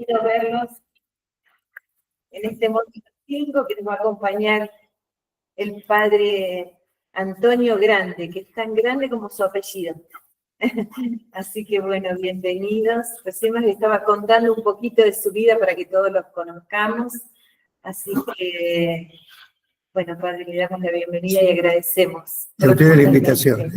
Quiero verlos en este módulo 5 que nos va a acompañar el padre Antonio Grande, que es tan grande como su apellido. Así que bueno, bienvenidos. Recién les estaba contando un poquito de su vida para que todos los conozcamos. Así que, bueno, padre, le damos la bienvenida y agradecemos. A ustedes la invitación.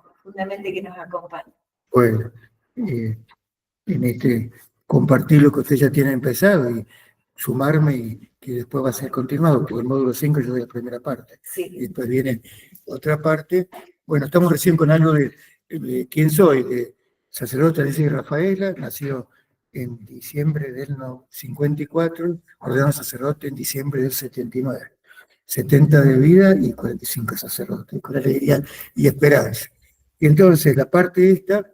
Profundamente que nos acompañe. Bueno, en compartir lo que ustedes ya tienen empezado y sumarme y que después va a ser continuado, porque el módulo 5 yo doy la primera parte. Sí. Y después viene otra parte. Bueno, estamos recién con algo de quién soy, de sacerdote de Rafaela, nació en diciembre del 54, ordenado sacerdote en diciembre del 79. 70 de vida y 45 sacerdotes, con alegría y esperanza. Y entonces la parte esta,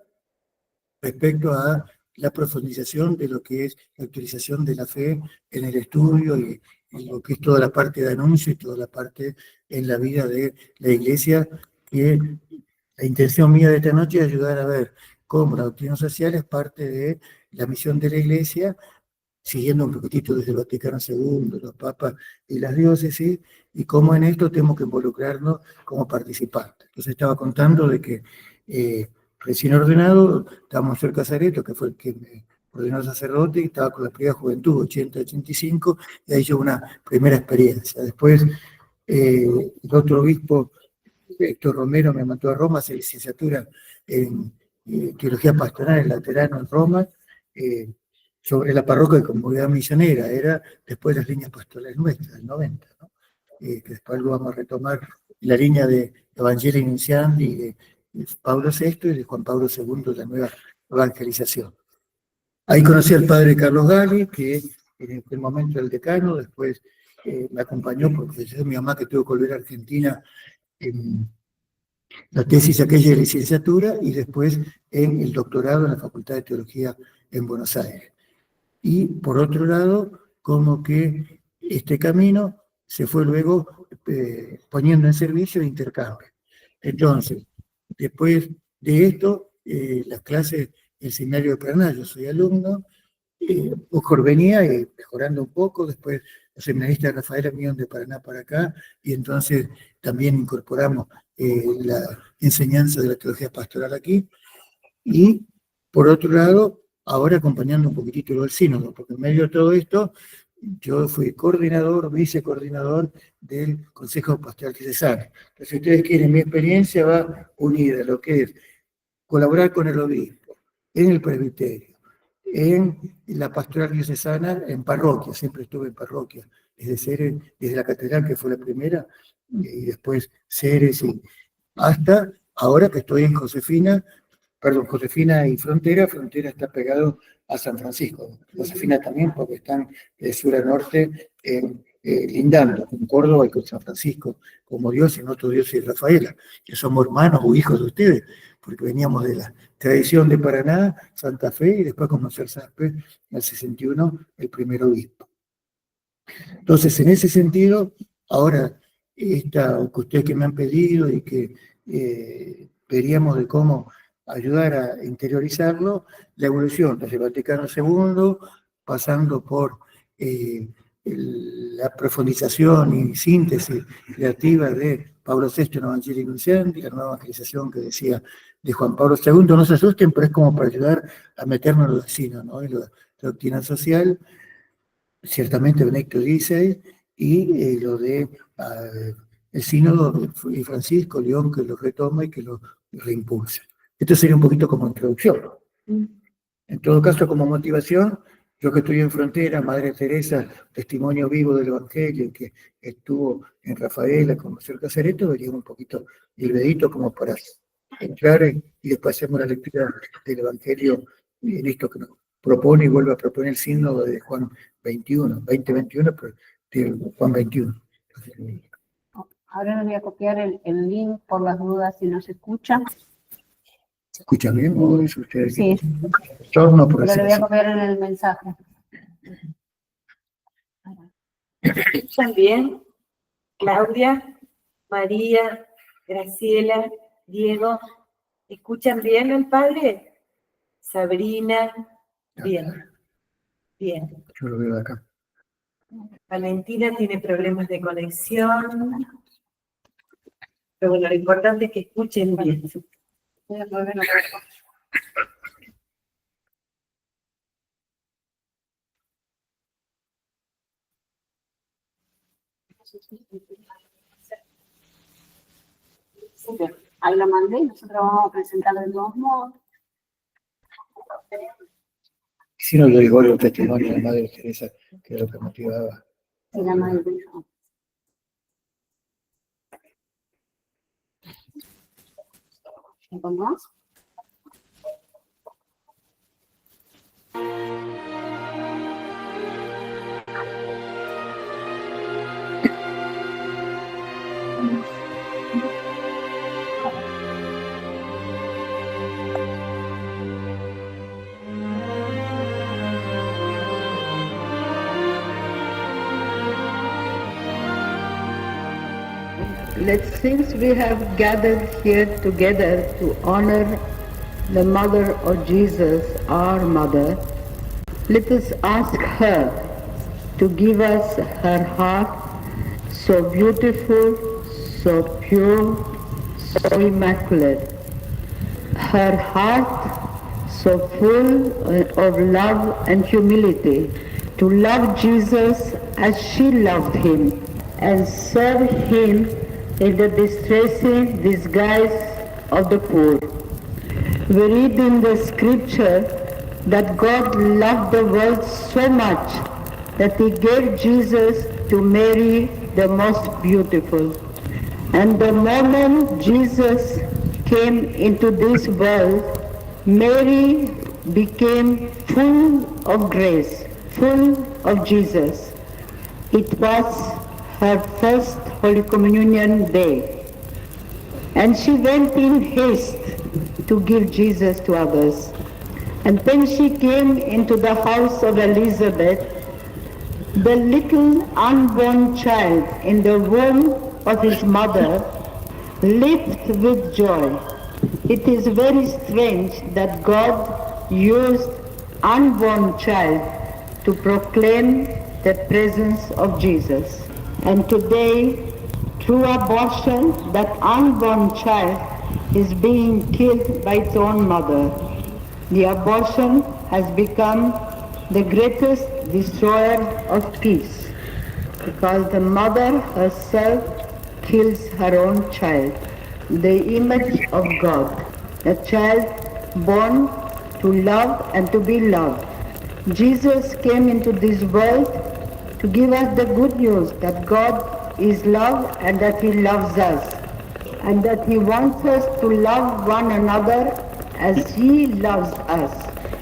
respecto a la profundización de lo que es la utilización de la fe en el estudio y lo que es toda la parte de anuncio y toda la parte en la vida de la Iglesia, que la intención mía de esta noche es ayudar a ver cómo la doctrina social es parte de la misión de la Iglesia, siguiendo un poquitito desde el Vaticano II, los papas y las diócesis, y cómo en esto tenemos que involucrarnos como participantes. Entonces estaba contando de que recién ordenado, estábamos cerca de Casareto, que fue el que me ordenó sacerdote, y estaba con la primera juventud, 80-85, y ahí yo una primera experiencia. Después, el otro obispo, Héctor Romero, me mandó a Roma a hacer licenciatura en teología pastoral en Laterano en Roma, sobre la parroquia de comunidad misionera, era después de las líneas pastorales nuestras, del 90, ¿no? Que después lo vamos a retomar la línea de Evangelii Nuntiandi de Pablo VI y de Juan Pablo II, la nueva evangelización. Ahí conocí al padre Carlos Gali, que en aquel momento era el decano, después me acompañó porque es mi mamá que tuvo que volver a Argentina en la tesis aquella de licenciatura y después en el doctorado en la Facultad de Teología en Buenos Aires. Y por otro lado, como que este camino se fue luego poniendo en servicio de intercambio. Entonces, después de esto, las clases del seminario de Paraná, yo soy alumno, Oscar venía mejorando un poco, después los seminaristas de Rafaela vinieron de Paraná para acá, y entonces también incorporamos la enseñanza de la teología pastoral aquí, y por otro lado, ahora acompañando un poquitito lo del sínodo, porque en medio de todo esto, yo fui coordinador, vicecoordinador del Consejo Pastoral Diocesano. Entonces, si ustedes quieren, mi experiencia va unida a lo que es colaborar con el obispo, en el presbiterio, en la pastoral diocesana, en parroquia, siempre estuve en parroquia, desde la catedral, que fue la primera, y después Ceres, hasta ahora que estoy en Josefina y Frontera. Frontera está pegado a San Francisco. Josefina también, porque están de sur a norte lindando con Córdoba y con San Francisco, como Dios y otro Dios y Rafaela, que somos hermanos o hijos de ustedes, porque veníamos de la tradición de Paraná, Santa Fe, y después conocer Saspe en el 61, el primer obispo. Entonces, en ese sentido, ahora, esta que ustedes que me han pedido y que veríamos de cómo ayudar a interiorizarlo, la evolución desde el Vaticano II, pasando por la profundización y síntesis creativa de Pablo VI en Evangelii Nuntiandi, la nueva evangelización que decía de Juan Pablo II. No se asusten, pero es como para ayudar a meternos en los vecinos, ¿no? En la doctrina social, ciertamente Benedicto XVI, y lo de el sínodo de Francisco León, que lo retoma y que lo reimpulsa. Esto sería un poquito como introducción. En todo caso, como motivación, yo que estoy en Frontera, Madre Teresa, testimonio vivo del Evangelio, que estuvo en Rafaela, como cerca de Casareto, vería un poquito el dedito como para entrar y después hacemos la lectura del Evangelio en esto que nos propone y vuelve a proponer el sínodo de Juan 2021, pero de Juan 21. Ahora les voy a copiar el link por las dudas si no se escucha. ¿Se escucha bien o es ustedes? Sí, Torno por pero le voy a así. copiar en el mensaje. ¿Escuchan bien? Claudia, María, Graciela, Diego, ¿escuchan bien el padre? Sabrina, bien. Bien. Yo lo veo de acá. Valentina tiene problemas de conexión. Pero bueno, lo importante es que escuchen bien. Voy a mover una cosa. Bien, ahí la mandé y nosotros vamos a presentarlo de todos modos. Si no, yo digo el testimonio de la Madre Teresa, que es lo que motivaba. Se llama el hijo. ¿Entendés? Since we have gathered here together to honor the Mother of Jesus, our Mother, let us ask her to give us her heart so beautiful, so pure, so immaculate. Her heart so full of love and humility, to love Jesus as she loved him and serve him in the distressing disguise of the poor. We read in the scripture that God loved the world so much that he gave Jesus to Mary, the most beautiful. And the moment Jesus came into this world, Mary became full of grace, full of Jesus. It was her first Holy Communion day. And she went in haste to give Jesus to others. And when she came into the house of Elizabeth, the little unborn child in the womb of his mother leaped with joy. It is very strange that God used unborn child to proclaim the presence of Jesus. And today, through abortion, that unborn child is being killed by its own mother. The abortion has become the greatest destroyer of peace, because the mother herself kills her own child, the image of God, a child born to love and to be loved. Jesus came into this world to give us the good news that God is love and that he loves us, and that he wants us to love one another as he loves us.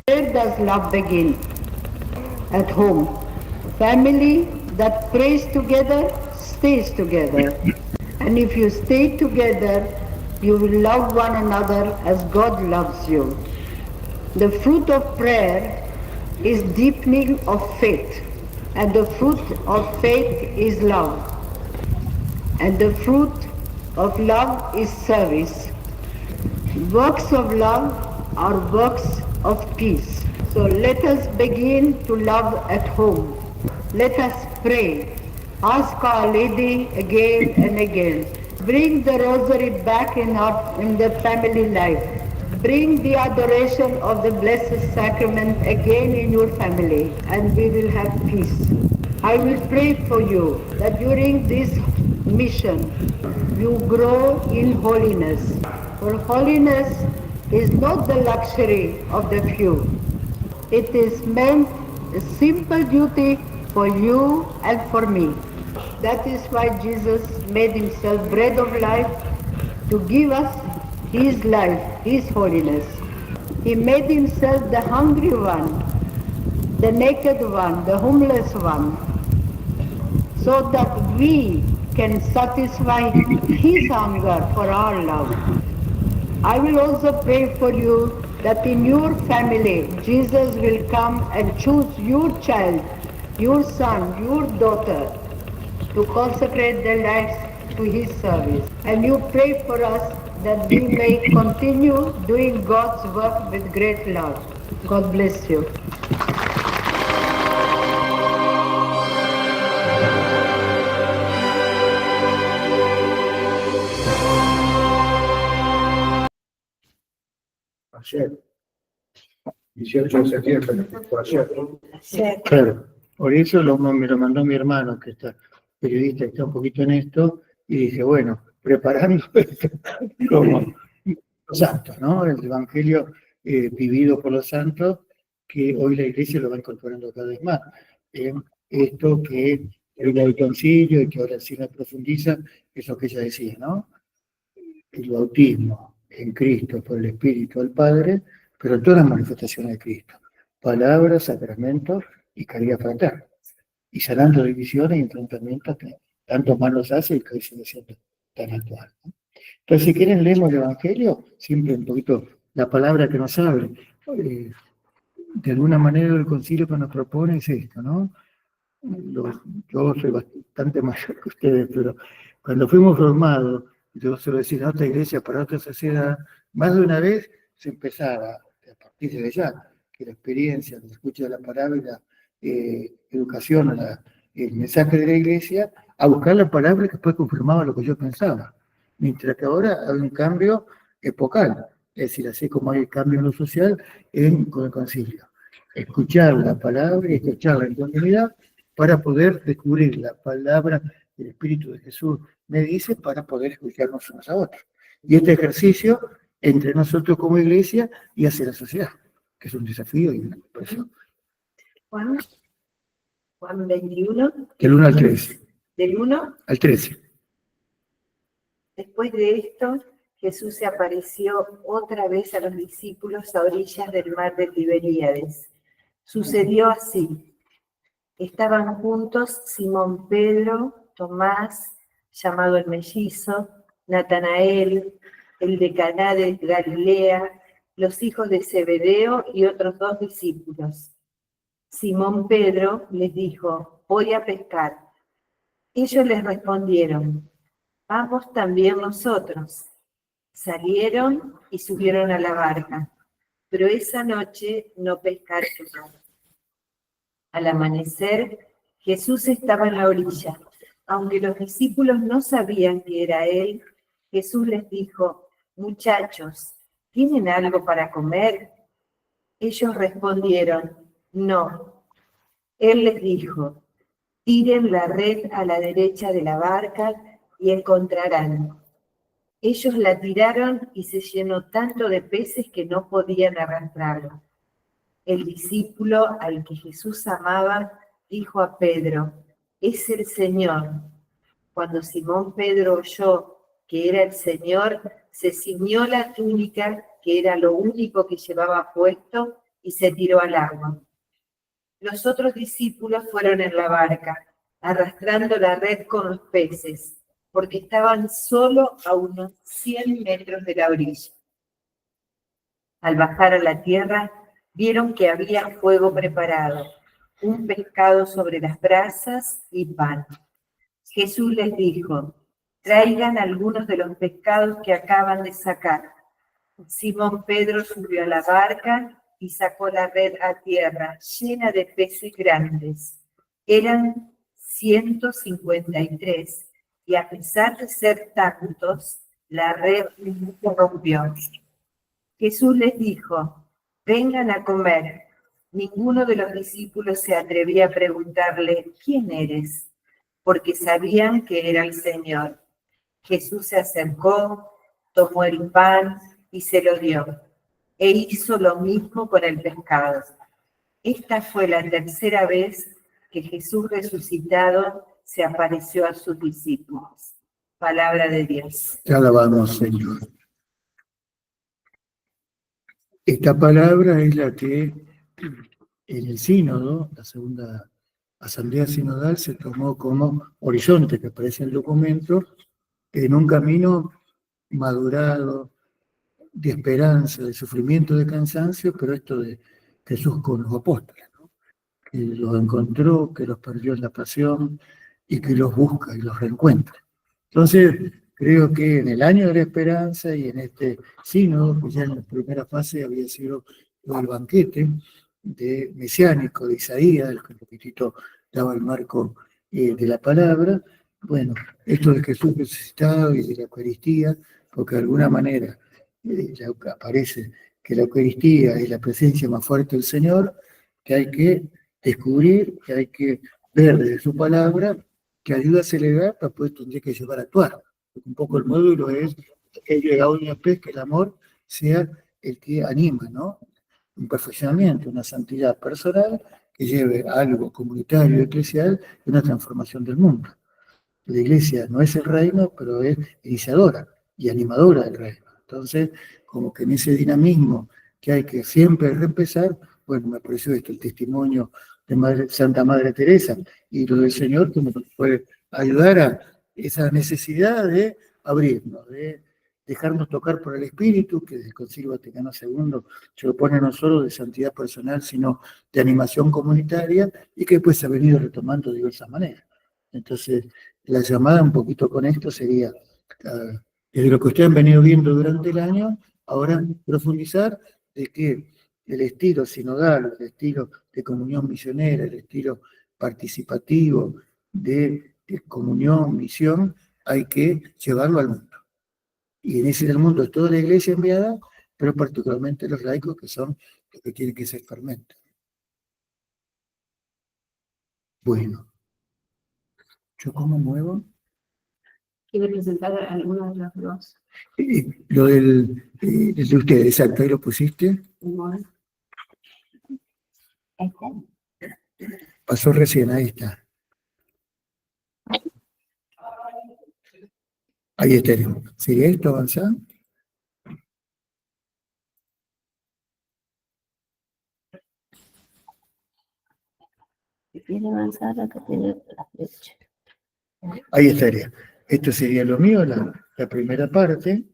Where does love begin? At home. Family that prays together stays together. And if you stay together, you will love one another as God loves you. The fruit of prayer is deepening of faith, and the fruit of faith is love, and the fruit of love is service. Works of love are works of peace. So let us begin to love at home. Let us pray. Ask Our Lady again and again. Bring the rosary back in the family life. Bring the adoration of the Blessed Sacrament again in your family, and we will have peace. I will pray for you that during this mission you grow in holiness. For holiness is not the luxury of the few. It is meant a simple duty for you and for me. That is why Jesus made himself bread of life, to give us his life, his holiness. He made himself the hungry one, the naked one, the homeless one, so that we can satisfy his hunger for our love. I will also pray for you that in your family, Jesus will come and choose your child, your son, your daughter, to consecrate their lives to his service. And you pray for us that we may continue doing God's work with great love. God bless you. ayer. 18 de septiembre, fue ayer. Ayer. Claro, por eso me lo mandó mi hermano, que está periodista, que está un poquito en esto, y dije, bueno, preparando esto como los santos, ¿no? El Evangelio vivido por los santos, que hoy la Iglesia lo va incorporando cada vez más. Esto que el concilio y que ahora sí la profundiza, es lo que ella decía, ¿no? El bautismo en Cristo por el Espíritu al Padre, pero todas las manifestaciones de Cristo. Palabras, sacramentos y caridad fraterna. Y sanando divisiones y enfrentamientos que tantos malos hace y que hoy sigue siendo tan actual, ¿no? Entonces, si quieren, leemos el Evangelio, siempre un poquito la palabra que nos abre. De alguna manera el concilio que nos propone es esto, ¿no? Yo soy bastante mayor que ustedes, pero cuando fuimos formados, yo suelo decir, en otra iglesia, para otra sociedad, más de una vez se empezaba, a partir de ya, que la experiencia, la escucha de la palabra y la educación, el mensaje de la iglesia, a buscar la palabra que después confirmaba lo que yo pensaba. Mientras que ahora hay un cambio epocal, es decir, así como hay cambio en lo social, con el concilio. Escuchar la palabra y escucharla en continuidad para poder descubrir la palabra del Espíritu de Jesús me dice para poder escucharnos unos a otros. Y este ejercicio entre nosotros como iglesia y hacia la sociedad, que es un desafío y una presión. Juan 21, Del 1 al 13. del 1. Al 13. Después de esto, Jesús se apareció otra vez a los discípulos a orillas del mar de Tiberíades. Sucedió así. Estaban juntos Simón Pedro, Tomás, llamado el mellizo, Natanael, el de Caná de Galilea, los hijos de Zebedeo y otros 2 discípulos. Simón Pedro les dijo, voy a pescar. Ellos les respondieron, vamos también nosotros. Salieron y subieron a la barca, pero esa noche no pescaron nada. Al amanecer, Jesús estaba en la orilla. Aunque los discípulos no sabían que era él, Jesús les dijo, muchachos, ¿tienen algo para comer? Ellos respondieron, no. Él les dijo, tiren la red a la derecha de la barca y encontrarán. Ellos la tiraron y se llenó tanto de peces que no podían arrastrarlo. El discípulo al que Jesús amaba dijo a Pedro, es el Señor. Cuando Simón Pedro oyó que era el Señor, se ciñó la túnica, que era lo único que llevaba puesto, y se tiró al agua. Los otros discípulos fueron en la barca, arrastrando la red con los peces, porque estaban solo a unos 100 metros de la orilla. Al bajar a la tierra, vieron que había fuego preparado, un pescado sobre las brasas y pan. Jesús les dijo, traigan algunos de los pescados que acaban de sacar. Simón Pedro subió a la barca y sacó la red a tierra, llena de peces grandes. Eran 153, y a pesar de ser tantos, la red no se rompió. Jesús les dijo, vengan a comer. Ninguno de los discípulos se atrevía a preguntarle, ¿quién eres? Porque sabían que era el Señor. Jesús se acercó, tomó el pan y se lo dio, e hizo lo mismo con el pescado. Esta fue la tercera vez que Jesús resucitado se apareció a sus discípulos. Palabra de Dios. Te alabamos, Señor. Esta palabra es la que en el sínodo, la segunda asamblea sinodal, se tomó como horizonte que aparece en el documento, en un camino madurado, de esperanza, de sufrimiento, de cansancio, pero esto de Jesús con los apóstoles, ¿no? Que los encontró, que los perdió en la pasión y que los busca y los reencuentra. Entonces, creo que en el año de la esperanza y en este sínodo, que ya en la primera fase había sido el banquete mesiánico de Isaías, del que un poquitito daba el marco de la palabra, bueno, esto de Jesús resucitado y de la Eucaristía, porque de alguna manera ya aparece que la Eucaristía es la presencia más fuerte del Señor, que hay que descubrir, que hay que ver desde su palabra, que ayuda a celebrar para poder tendría que llevar a actuar. Un poco el módulo es que llegado una vez que el amor sea el que anima, ¿no? Un perfeccionamiento, una santidad personal que lleve a algo comunitario, eclesial, y una transformación del mundo. La iglesia no es el reino, pero es iniciadora y animadora del reino. Entonces, como que en ese dinamismo que hay que siempre reempezar, bueno, me pareció esto, el testimonio de Santa Madre Teresa y lo del Señor, que nos puede ayudar a esa necesidad de abrirnos, de dejarnos tocar por el Espíritu, que desde el Concilio Vaticano II se lo pone no solo de santidad personal, sino de animación comunitaria, y que después se ha venido retomando de diversas maneras. Entonces, la llamada un poquito con esto sería, desde lo que ustedes han venido viendo durante el año, ahora profundizar de que el estilo sinodal, el estilo de comunión misionera, el estilo participativo de comunión, misión, hay que llevarlo al mundo. Y en ese del mundo es toda la iglesia enviada, pero particularmente los laicos, que son los que tienen que ser fermento. Bueno, ¿yo cómo muevo? ¿Quiere presentar alguna de las dos? Lo del de ustedes, exacto, ahí lo pusiste. Pasó recién, ahí está. Ahí está. ¿Sigue esto avanzando? Si quiere avanzar, acá tiene la flecha. Ahí estaría. Esto sería lo mío, la primera parte.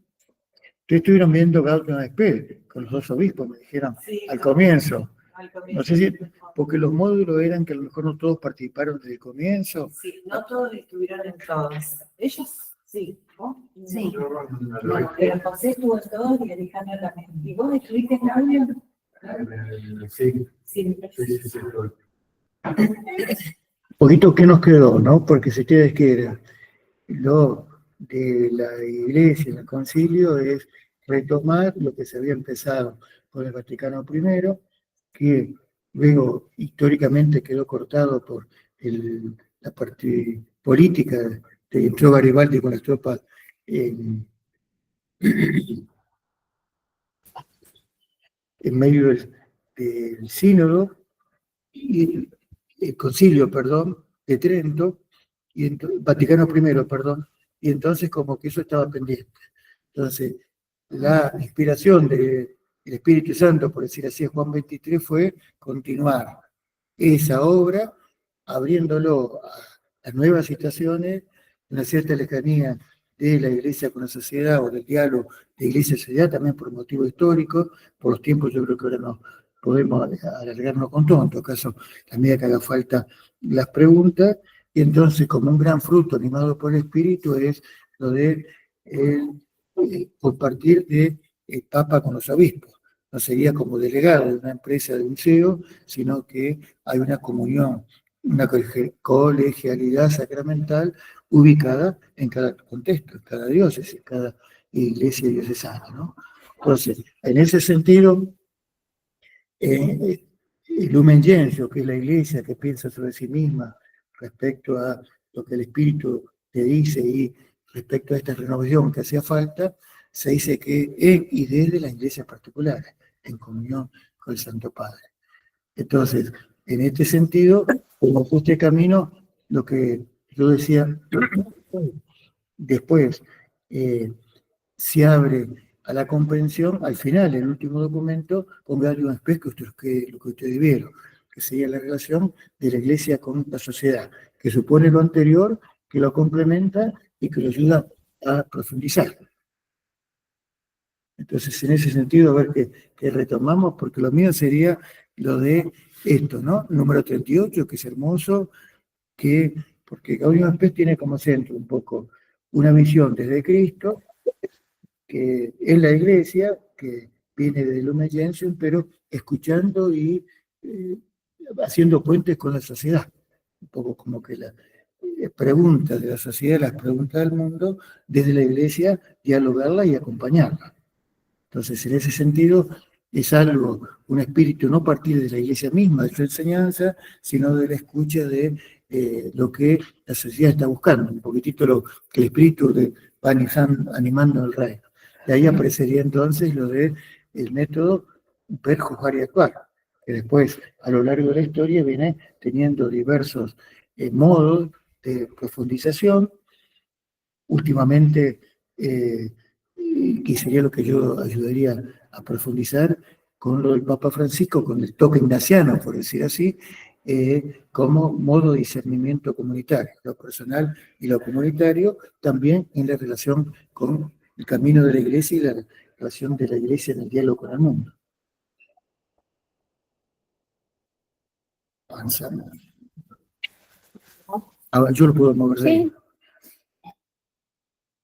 Ustedes estuvieron viendo Gaudium et Spes con los dos obispos, me dijeron Sí, al comienzo. al comienzo. No sé si, porque los módulos eran que a lo mejor no todos participaron desde el comienzo. Sí, no todos estuvieron en todos. Ellos sí. ¿Vos? Sí. No, pero José estuvo en todos y Alejandro también. ¿Y vos estuviste en audio? Sí. Sí. Un poquito que nos quedó, ¿no? Porque si ustedes quieren, lo de la iglesia en el concilio es retomar lo que se había empezado con el Vaticano I, que luego históricamente quedó cortado por la parte política, entró Garibaldi con las tropas en medio del sínodo, y el concilio, perdón, de Trento, y Vaticano I, perdón, y entonces como que eso estaba pendiente. Entonces, la inspiración del Espíritu Santo, por decir así, Juan 23, fue continuar esa obra, abriéndolo a nuevas situaciones, una cierta lejanía de la iglesia con la sociedad o del diálogo de iglesia y sociedad, también por motivos históricos, por los tiempos yo creo que ahora no podemos alargarnos con todo, en todo caso, a medida que haga falta las preguntas, y entonces como un gran fruto animado por el Espíritu es lo de compartir de el Papa con los obispos. No sería como delegado de una empresa de un CEO, sino que hay una comunión, una colegialidad sacramental ubicada en cada contexto, en cada diócesis, en cada iglesia diocesana, ¿no? Entonces, en ese sentido, el Lumen Gentium, que es la iglesia que piensa sobre sí misma respecto a lo que el Espíritu te dice y respecto a esta renovación que hacía falta, se dice que en y desde las iglesias particulares, en comunión con el Santo Padre. Entonces, en este sentido, como este camino, lo que yo decía, después se abre a la comprensión, al final, el último documento, con Gaudium et Spes, lo que ustedes vieron, que sería la relación de la iglesia con la sociedad, que supone lo anterior, que lo complementa y que lo ayuda a profundizar. Entonces, en ese sentido, a ver qué retomamos, porque lo mío sería lo de esto, ¿no? Número 38, que es hermoso, porque Gaudium et Spes tiene como centro un poco una visión desde Cristo, que es la iglesia, que viene de Lumen Gentium, pero escuchando y haciendo puentes con la sociedad. Un poco como que la pregunta de la sociedad, las preguntas del mundo, desde la iglesia, dialogarla y acompañarla. Entonces, en ese sentido, es algo, un espíritu no partir de la iglesia misma, de su enseñanza, sino de la escucha de lo que la sociedad está buscando, un poquitito lo que el espíritu va animando al reino. Y ahí aparecería entonces lo de el método ver, juzgar y actuar, que después, a lo largo de la historia, viene teniendo diversos modos de profundización. Últimamente, que sería lo que yo ayudaría a profundizar con lo del Papa Francisco, con el toque ignaciano, por decir así, como modo de discernimiento comunitario, lo personal y lo comunitario, también en la relación con el camino de la Iglesia y la relación de la Iglesia en el diálogo con el mundo. Avanzamos. Yo lo puedo mover de ahí. Sí.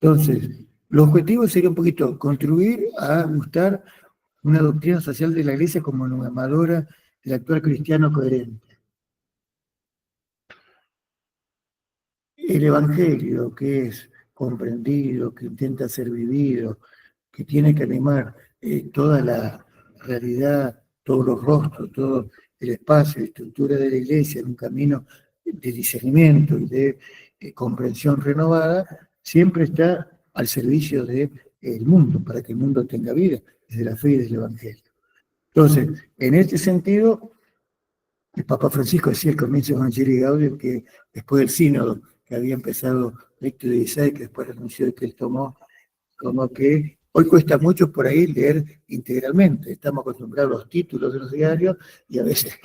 Entonces, los objetivos sería un poquito contribuir a gustar una doctrina social de la Iglesia como normadora del actual cristiano coherente. El Evangelio, que es comprendido, que intenta ser vivido, que tiene que animar toda la realidad, todos los rostros, todo el espacio, la estructura de la Iglesia en un camino de discernimiento y de comprensión renovada, siempre está al servicio del mundo, para que el mundo tenga vida, desde la fe y desde el Evangelio. Entonces, en este sentido, el Papa Francisco decía al comienzo de Evangelii Gaudium que después del sínodo que había empezado Lectio XVI, que después anunció que él tomó, como que hoy cuesta mucho por ahí leer integralmente. Estamos acostumbrados a los títulos de los diarios y a veces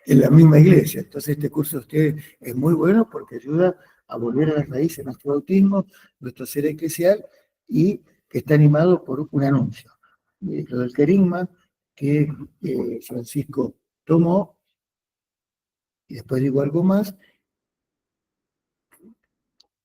en la misma iglesia. Entonces este curso de ustedes es muy bueno porque ayuda a volver a las raíces de nuestro bautismo, nuestro ser eclesial, y que está animado por un anuncio. Lo del querigma que Francisco tomó, y después digo algo más,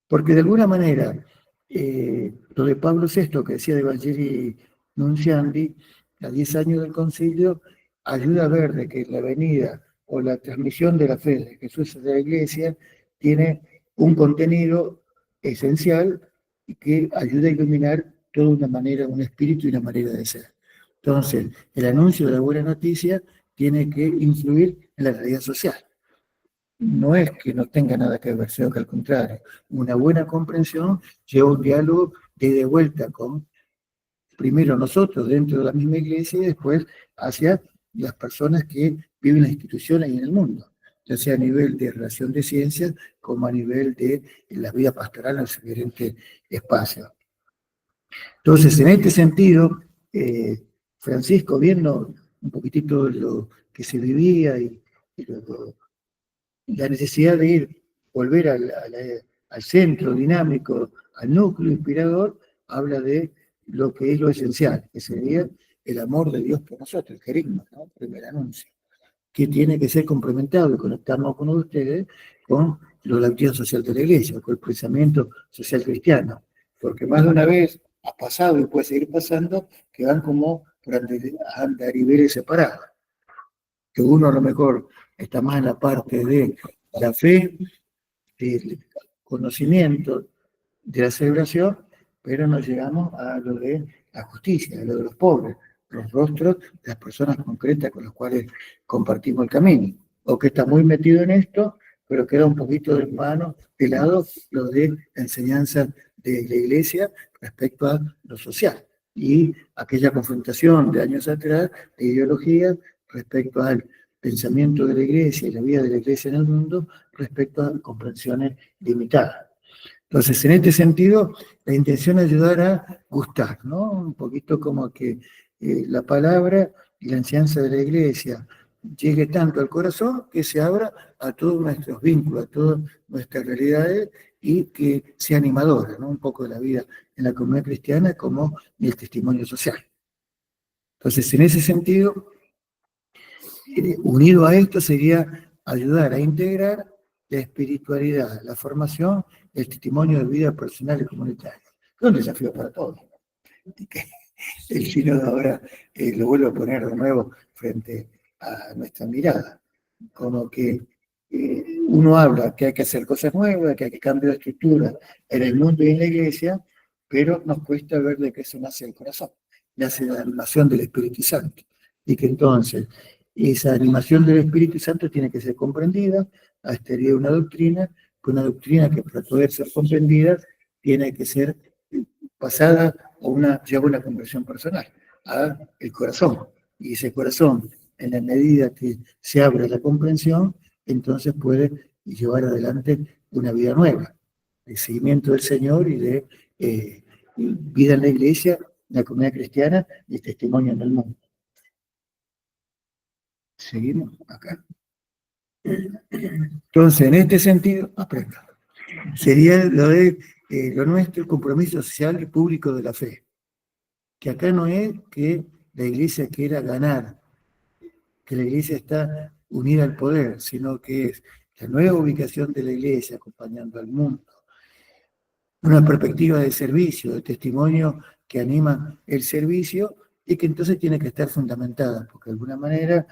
porque de alguna manera lo de Pablo VI, que decía de Evangelii Nunciandi, a 10 años del concilio, ayuda a ver de que la venida o la transmisión de la fe de Jesús de la Iglesia tiene un contenido esencial y que ayuda a iluminar toda una manera, un espíritu y una manera de ser. Entonces, el anuncio de la buena noticia tiene que influir en la realidad social. No es que no tenga nada que ver, sino que al contrario, una buena comprensión lleva un diálogo de vuelta con, primero nosotros dentro de la misma iglesia y después hacia las personas que viven en las instituciones y en el mundo, ya sea a nivel de relación de ciencias como a nivel de la vida pastoral en los diferentes espacios. Entonces, en este sentido, Francisco, viendo un poquitito lo que se vivía y la necesidad de volver al centro dinámico, al núcleo inspirador, habla de lo que es lo esencial, que sería el amor de Dios por nosotros, el querigma, ¿no? El primer anuncio, que tiene que ser complementado y conectarnos con ustedes con la doctrina social de la Iglesia, con el pensamiento social cristiano, porque más de una vez ha pasado y puede seguir pasando que van como por andariveles separados, que uno a lo mejor está más en la parte de la fe, del conocimiento, de la celebración, pero no llegamos a lo de la justicia, a lo de los pobres, los rostros de las personas concretas con las cuales compartimos el camino, o que está muy metido en esto, pero queda un poquito de mano, de lado, lo de la enseñanza de la Iglesia respecto a lo social, y aquella confrontación de años atrás de ideologías respecto al pensamiento de la Iglesia y la vida de la Iglesia en el mundo respecto a comprensiones limitadas. Entonces, en este sentido, la intención es ayudar a gustar, ¿no? Un poquito como que la palabra y la enseñanza de la Iglesia llegue tanto al corazón que se abra a todos nuestros vínculos, a todas nuestras realidades y que sea animadora, ¿no? Un poco de la vida en la comunidad cristiana como el testimonio social. Entonces, en ese sentido, unido a esto sería ayudar a integrar la espiritualidad, la formación, el testimonio de vida personal y comunitaria. Es un desafío para todos. El sínodo ahora lo vuelvo a poner de nuevo frente a nuestra mirada. Como que uno habla que hay que hacer cosas nuevas, que hay que cambiar de estructura en el mundo y en la iglesia, pero nos cuesta ver de qué eso nace el corazón, nace la animación del Espíritu Santo. y que entonces esa animación del Espíritu Santo tiene que ser comprendida, hasta de una doctrina que para poder ser comprendida tiene que ser pasada a llevar una conversión personal, a el corazón. Y ese corazón, en la medida que se abre la comprensión, entonces puede llevar adelante una vida nueva, de seguimiento del Señor y de vida en la iglesia, en la comunidad cristiana y testimonio en el mundo. Seguimos acá. Entonces, en este sentido, aprenda. Sería lo nuestro, el compromiso social y público de la fe. Que acá no es que la iglesia quiera ganar, que la iglesia está unida al poder, sino que es la nueva ubicación de la iglesia acompañando al mundo. Una perspectiva de servicio, de testimonio que anima el servicio y que entonces tiene que estar fundamentada, porque de alguna manera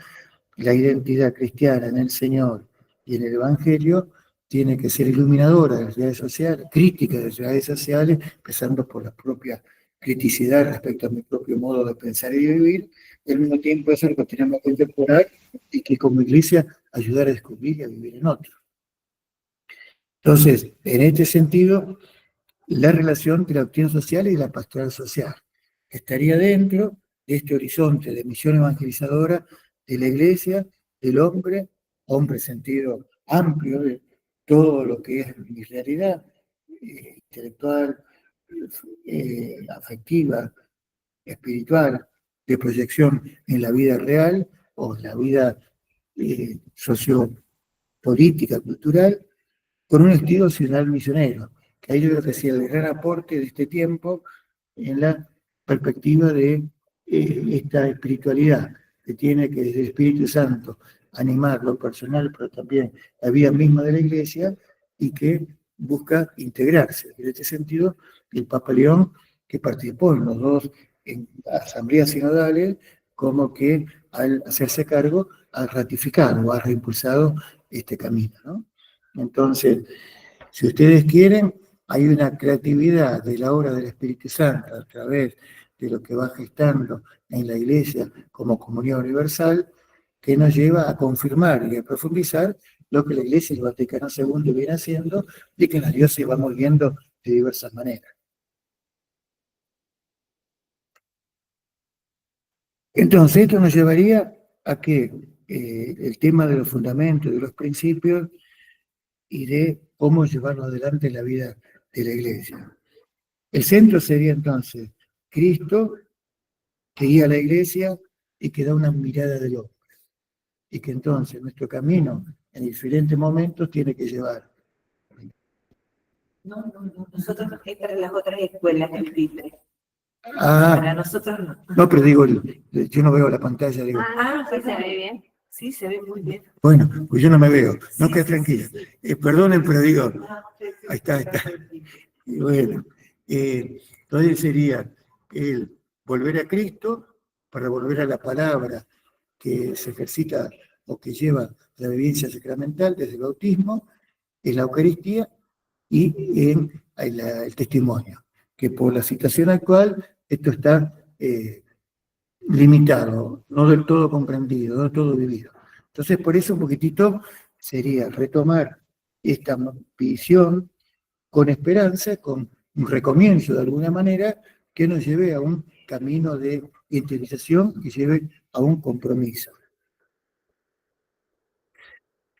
la identidad cristiana en el Señor y en el Evangelio tiene que ser iluminadora de las realidades sociales, crítica de las realidades sociales, empezando por la propia criticidad respecto a mi propio modo de pensar y de vivir, y al mismo tiempo eso es lo que tenemos que incorporar y que como iglesia ayudar a descubrir y a vivir en otro. Entonces, en este sentido, la relación de la doctrina social y la pastoral social estaría dentro de este horizonte de misión evangelizadora de la iglesia, del hombre en sentido amplio de todo lo que es mi realidad intelectual, afectiva, espiritual, de proyección en la vida real o en la vida sociopolítica, cultural, con un estilo ciudadano misionero, que ahí yo creo que es el gran aporte de este tiempo en la perspectiva de esta espiritualidad, que tiene que desde el Espíritu Santo animar lo personal, pero también la vida misma de la Iglesia, y que busca integrarse. En este sentido, el Papa León, que participó en los dos en asambleas sinodales, como que al hacerse cargo ha ratificado o ha reimpulsado este camino, ¿no? Entonces, si ustedes quieren, hay una creatividad de la obra del Espíritu Santo a través de lo que va gestando en la Iglesia como comunidad universal, que nos lleva a confirmar y a profundizar lo que la Iglesia del Vaticano II viene haciendo y que la diócesis va moviendo de diversas maneras. Entonces, esto nos llevaría a que el tema de los fundamentos, de los principios y de cómo llevarlo adelante en la vida de la Iglesia. El centro sería entonces Cristo, que guía a la Iglesia y que da una mirada del hombre. Y que entonces nuestro camino en diferentes momentos tiene que llevar. No, nosotros es para las otras escuelas del Libre. Para nosotros no. No, pero digo, yo no veo la pantalla, digo. Pues se ve bien. Sí, se ve muy bien. Bueno, pues yo no me veo, no quede Sí, tranquila. sí. Perdonen, pero digo, ahí está. Y bueno, entonces sería el volver a Cristo para volver a la palabra que se ejercita o que lleva la vivencia sacramental desde el bautismo, en la Eucaristía y en el testimonio, que por la situación actual esto está limitado, no del todo comprendido, no del todo vivido. Entonces, por eso un poquitito sería retomar esta visión con esperanza, con un recomienzo de alguna manera que nos lleve a un camino de interiorización y lleve a un compromiso.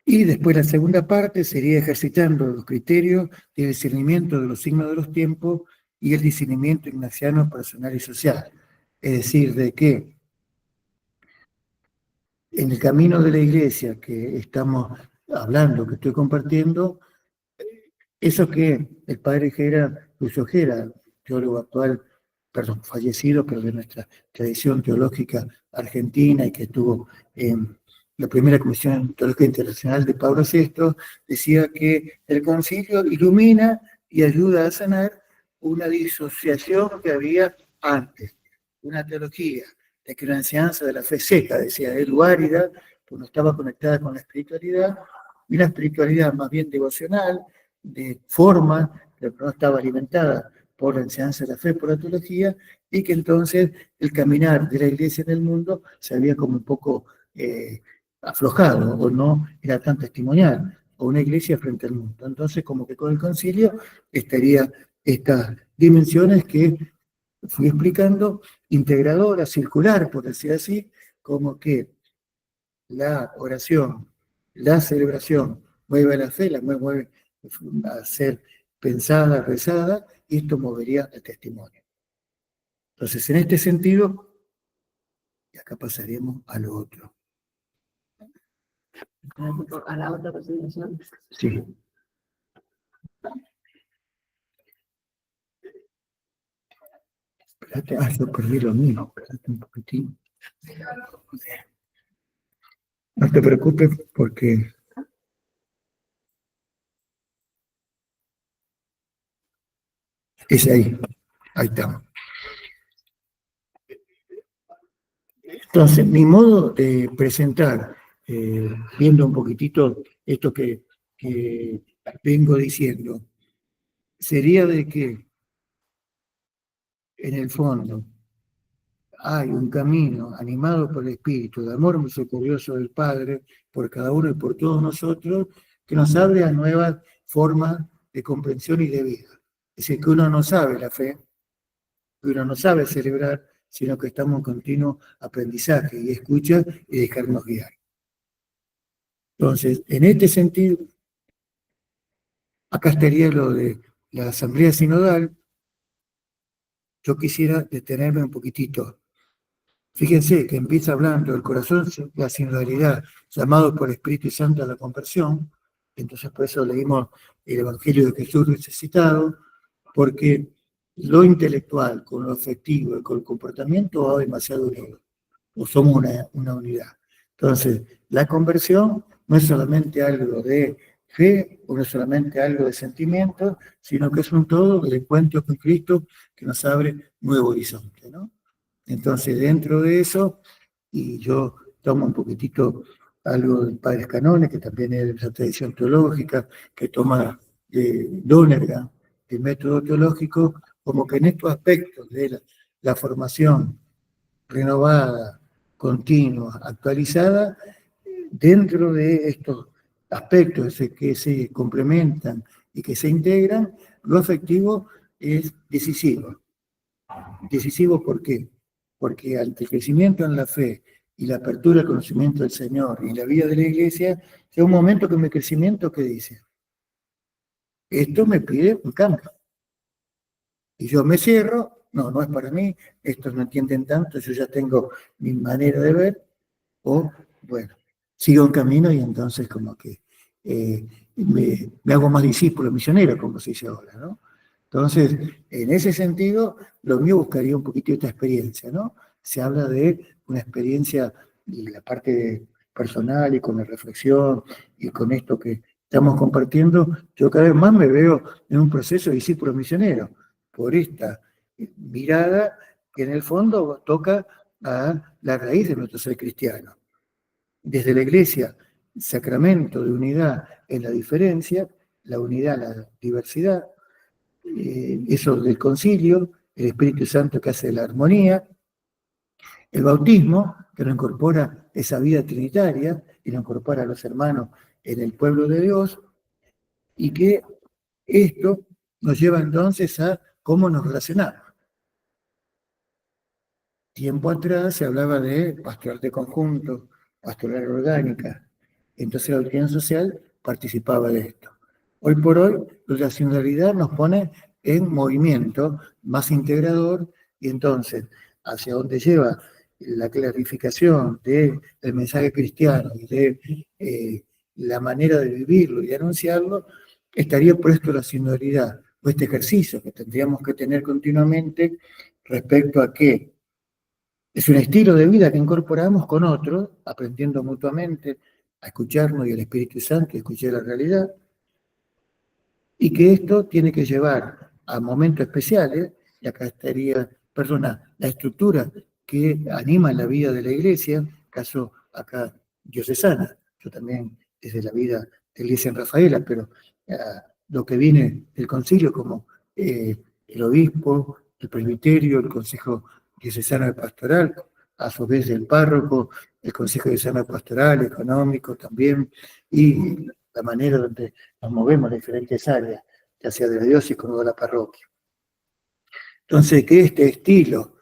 Y después la segunda parte sería ejercitando los criterios de discernimiento de los signos de los tiempos y el discernimiento ignaciano personal y social. Es decir, de que en el camino de la Iglesia que estamos hablando, que estoy compartiendo, eso que el padre Luis Ojeda, teólogo actual, fallecido, pero de nuestra tradición teológica argentina y que estuvo en la primera Comisión Teológica Internacional de Pablo VI, decía que el concilio ilumina y ayuda a sanar una disociación que había antes, una teología de que una enseñanza de la fe seca, decía él, árida, pues no estaba conectada con la espiritualidad, y una espiritualidad más bien devocional, de forma, pero no estaba alimentada por la enseñanza de la fe, por la teología, y que entonces el caminar de la iglesia en el mundo se había como un poco aflojado, o no era tan testimonial, o una iglesia frente al mundo. Entonces, como que con el concilio estaría estas dimensiones que fui explicando, integradora, circular, por decir así, como que la oración, la celebración mueve a la fe, la mueve a ser pensada, rezada, y esto movería el testimonio. Entonces, en este sentido, y acá pasaríamos a lo otro. A la otra presentación. Sí. Espérate, yo perdí lo mío, espérate un poquitín. No te preocupes porque es ahí estamos. Entonces, mi modo de presentar, viendo un poquitito esto que vengo diciendo, sería de que en el fondo hay un camino animado por el Espíritu de amor misericordioso del Padre por cada uno y por todos nosotros, que nos abre a nuevas formas de comprensión y de vida. Es decir, que uno no sabe la fe, que uno no sabe celebrar, sino que estamos en continuo aprendizaje y escucha y dejarnos guiar. Entonces, en este sentido, acá estaría lo de la asamblea sinodal. Yo quisiera detenerme un poquitito. Fíjense que empieza hablando del corazón, la sinodalidad, llamado por el Espíritu Santo a la conversión. Entonces, por eso leímos el Evangelio de Jesús resucitado, porque lo intelectual con lo afectivo y con el comportamiento va demasiado unido, o somos una unidad. Entonces, la conversión no es solamente algo de fe, o no es solamente algo de sentimiento, sino que es un todo del encuentro con Cristo que nos abre nuevo horizonte, ¿no? Entonces, dentro de eso, y yo tomo un poquitito algo del Padre Canones, que también es de esa tradición teológica, que toma de Lonergan, el método teológico, como que en estos aspectos de la formación renovada, continua, actualizada, dentro de estos aspectos que se complementan y que se integran, lo afectivo es decisivo. Decisivo, ¿por qué? Porque ante el crecimiento en la fe y la apertura al conocimiento del Señor y la vida de la iglesia, llega un momento que mi crecimiento, ¿qué dice? Esto me pide un cambio. Y yo me cierro, no es para mí, estos no entienden tanto, yo ya tengo mi manera de ver, o bueno, sigo un camino y entonces como que me hago más discípulo, misionero, como se dice ahora, ¿no? Entonces, en ese sentido, lo mío buscaría un poquito esta experiencia, ¿no? Se habla de una experiencia y la parte personal y con la reflexión y con esto que estamos compartiendo, yo cada vez más me veo en un proceso de discípulo misionero, por esta mirada que en el fondo toca a la raíz de nuestro ser cristiano. Desde la iglesia, sacramento de unidad en la diferencia, la unidad, la diversidad, eso del concilio, el Espíritu Santo que hace la armonía, el bautismo, que nos incorpora esa vida trinitaria y nos incorpora a los hermanos en el pueblo de Dios, y que esto nos lleva entonces a cómo nos relacionamos. Tiempo atrás se hablaba de pastoral de conjunto, pastoral orgánica, entonces la doctrina social participaba de esto. Hoy por hoy, la racionalidad nos pone en movimiento más integrador, y entonces, hacia donde lleva la clarificación del mensaje cristiano y de la manera de vivirlo y de anunciarlo, estaría puesto la sinodalidad, o este ejercicio que tendríamos que tener continuamente respecto a que es un estilo de vida que incorporamos con otros, aprendiendo mutuamente a escucharnos y al Espíritu Santo, y escuchar la realidad, y que esto tiene que llevar a momentos especiales, y acá estaría, la estructura que anima la vida de la iglesia, caso acá diocesana, yo también desde la vida de la iglesia en Rafaela, pero lo que viene del concilio como el obispo, el presbiterio, el consejo diocesano pastoral, a su vez el párroco, el consejo diocesano pastoral, económico también, y la manera donde nos movemos en diferentes áreas, ya sea de la diócesis como de la parroquia. Entonces, que este estilo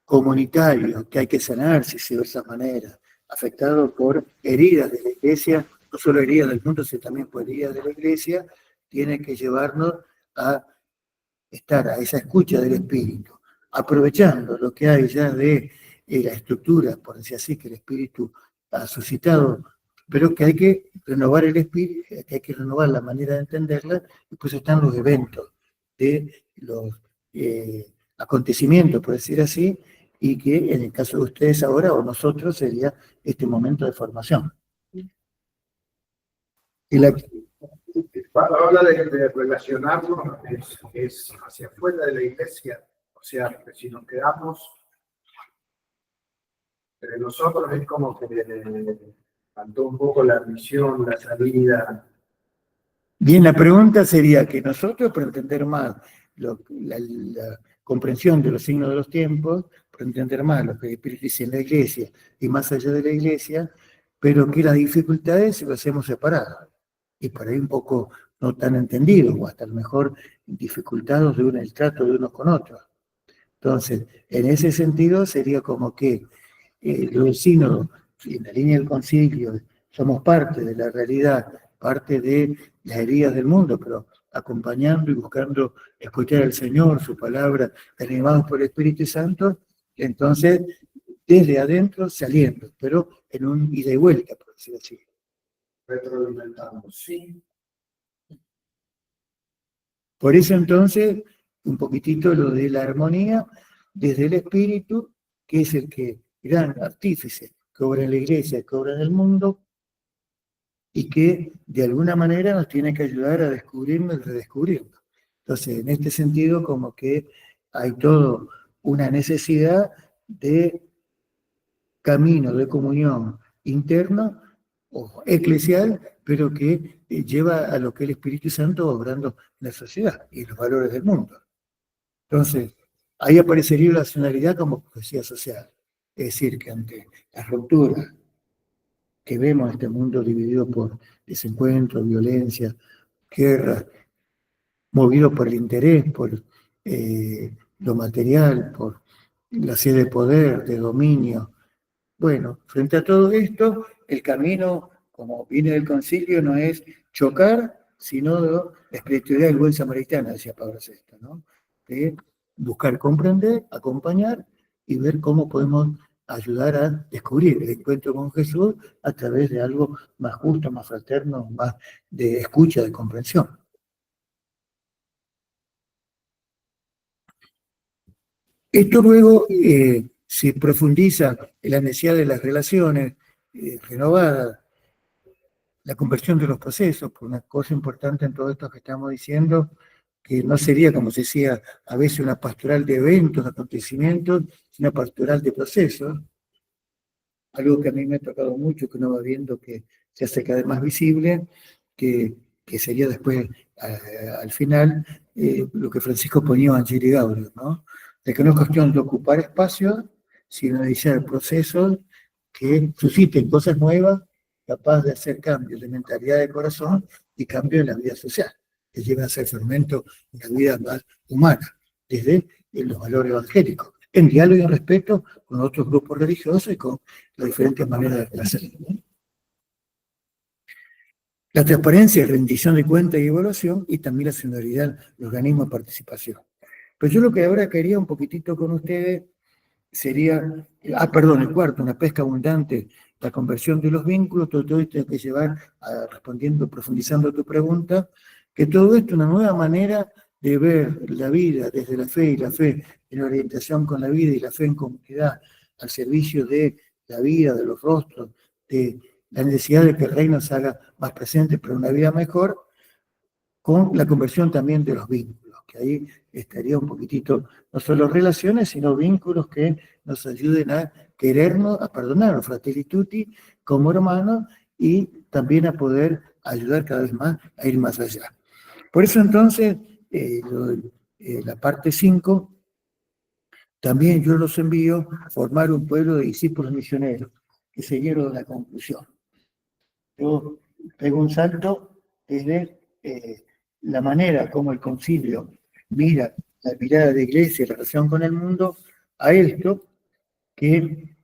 comunitario, que hay que sanarse de diversas maneras, afectado por heridas de la Iglesia, no solo heridas del mundo, sino también por heridas de la Iglesia, tiene que llevarnos a estar a esa escucha del Espíritu, aprovechando lo que hay ya de la estructura, por decir así, que el Espíritu ha suscitado, pero que hay que renovar el Espíritu, que hay que renovar la manera de entenderla, y pues están los eventos de los acontecimientos, por decir así, y que en el caso de ustedes ahora o nosotros sería este momento de formación. Y la, Habla de relacionarnos es hacia afuera de la iglesia, o sea, que si nos quedamos entre nosotros es como que faltó un poco la misión, la salida. bien, la pregunta sería que nosotros, para entender más la comprensión de los signos de los tiempos, para entender más lo que el Espíritu dice en la iglesia y más allá de la iglesia, pero que las dificultades las hemos separado. Y por ahí un poco no tan entendidos, o hasta a lo mejor dificultados el trato de unos con otros. Entonces, en ese sentido sería como que los sínodos, en la línea del concilio, somos parte de la realidad, parte de las heridas del mundo, pero acompañando y buscando escuchar al Señor, su palabra, animados por el Espíritu Santo, entonces desde adentro saliendo, pero en un ida y vuelta, por decirlo así. Retroalimentamos, sí. Por eso entonces, un poquitito lo de la armonía desde el Espíritu, que es el que gran artífice que obra en la iglesia, que obra en el mundo, y que de alguna manera nos tiene que ayudar a descubrirnos y redescubrirnos. Entonces, en este sentido, como que hay toda una necesidad de camino de comunión interno o eclesial, pero que lleva a lo que el Espíritu Santo va obrando en la sociedad y los valores del mundo. Entonces, ahí aparecería la racionalidad como profecía social. Es decir, que ante la ruptura que vemos en este mundo dividido por desencuentros, violencia, guerra, movido por el interés, por lo material, por la sed de poder, de dominio. Bueno, frente a todo esto, el camino, como viene del concilio, no es chocar, sino la espiritualidad del buen samaritano, decía Pablo VI, ¿no? De buscar comprender, acompañar y ver cómo podemos ayudar a descubrir el encuentro con Jesús a través de algo más justo, más fraterno, más de escucha, de comprensión. Esto luego se profundiza en la necesidad de las relaciones renovadas, la conversión de los procesos, por una cosa importante en todo esto que estamos diciendo, que no sería, como se decía, a veces una pastoral de eventos, de acontecimientos, sino una pastoral de procesos, algo que a mí me ha tocado mucho, que uno va viendo que se hace cada vez más visible, que sería después, al final, lo que Francisco ponía Evangelii Gaudium, ¿no? De que no es cuestión de ocupar espacios, sino de iniciar procesos que susciten cosas nuevas, capaz de hacer cambios de mentalidad de corazón y cambios en la vida social, que lleven a ser fermento en la vida más humana, desde los valores evangélicos, en diálogo y en respeto con otros grupos religiosos y con las diferentes maneras de hacerlo. La transparencia, rendición de cuentas y evaluación, y también la sinodalidad del organismo de participación. Pero yo lo que ahora quería un poquitito con ustedes sería, el cuarto, una pesca abundante, la conversión de los vínculos, todo esto hay que llevar, respondiendo, profundizando tu pregunta, que todo esto es una nueva manera de ver la vida desde la fe y la fe en orientación con la vida y la fe en comunidad, al servicio de la vida, de los rostros, de la necesidad de que el reino se haga más presente para una vida mejor, con la conversión también de los vínculos, que ahí estaría un poquitito, no solo relaciones, sino vínculos que nos ayuden a querernos, a perdonarnos, fratelli tutti, como hermanos, y también a poder ayudar cada vez más a ir más allá. Por eso entonces, la parte 5, también yo los envío a formar un pueblo de discípulos misioneros, que se dieron la conclusión. Yo pego un salto desde la manera como el concilio mira la mirada de la iglesia y la relación con el mundo, a esto que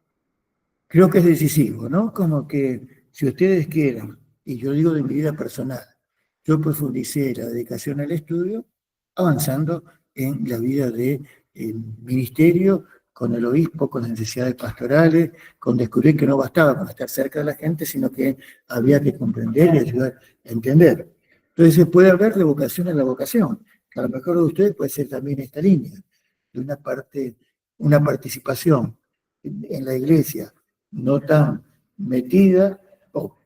creo que es decisivo, ¿no? Como que si ustedes quieren, y yo digo de mi vida personal, yo profundicé la dedicación al estudio, avanzando en la vida del ministerio, con el obispo, con las necesidades pastorales, con descubrir que no bastaba con estar cerca de la gente, sino que había que comprender y ayudar a entender. Entonces se puede hablar de vocación en la vocación, que a lo mejor de ustedes puede ser también esta línea, de una participación en la iglesia no tan metida o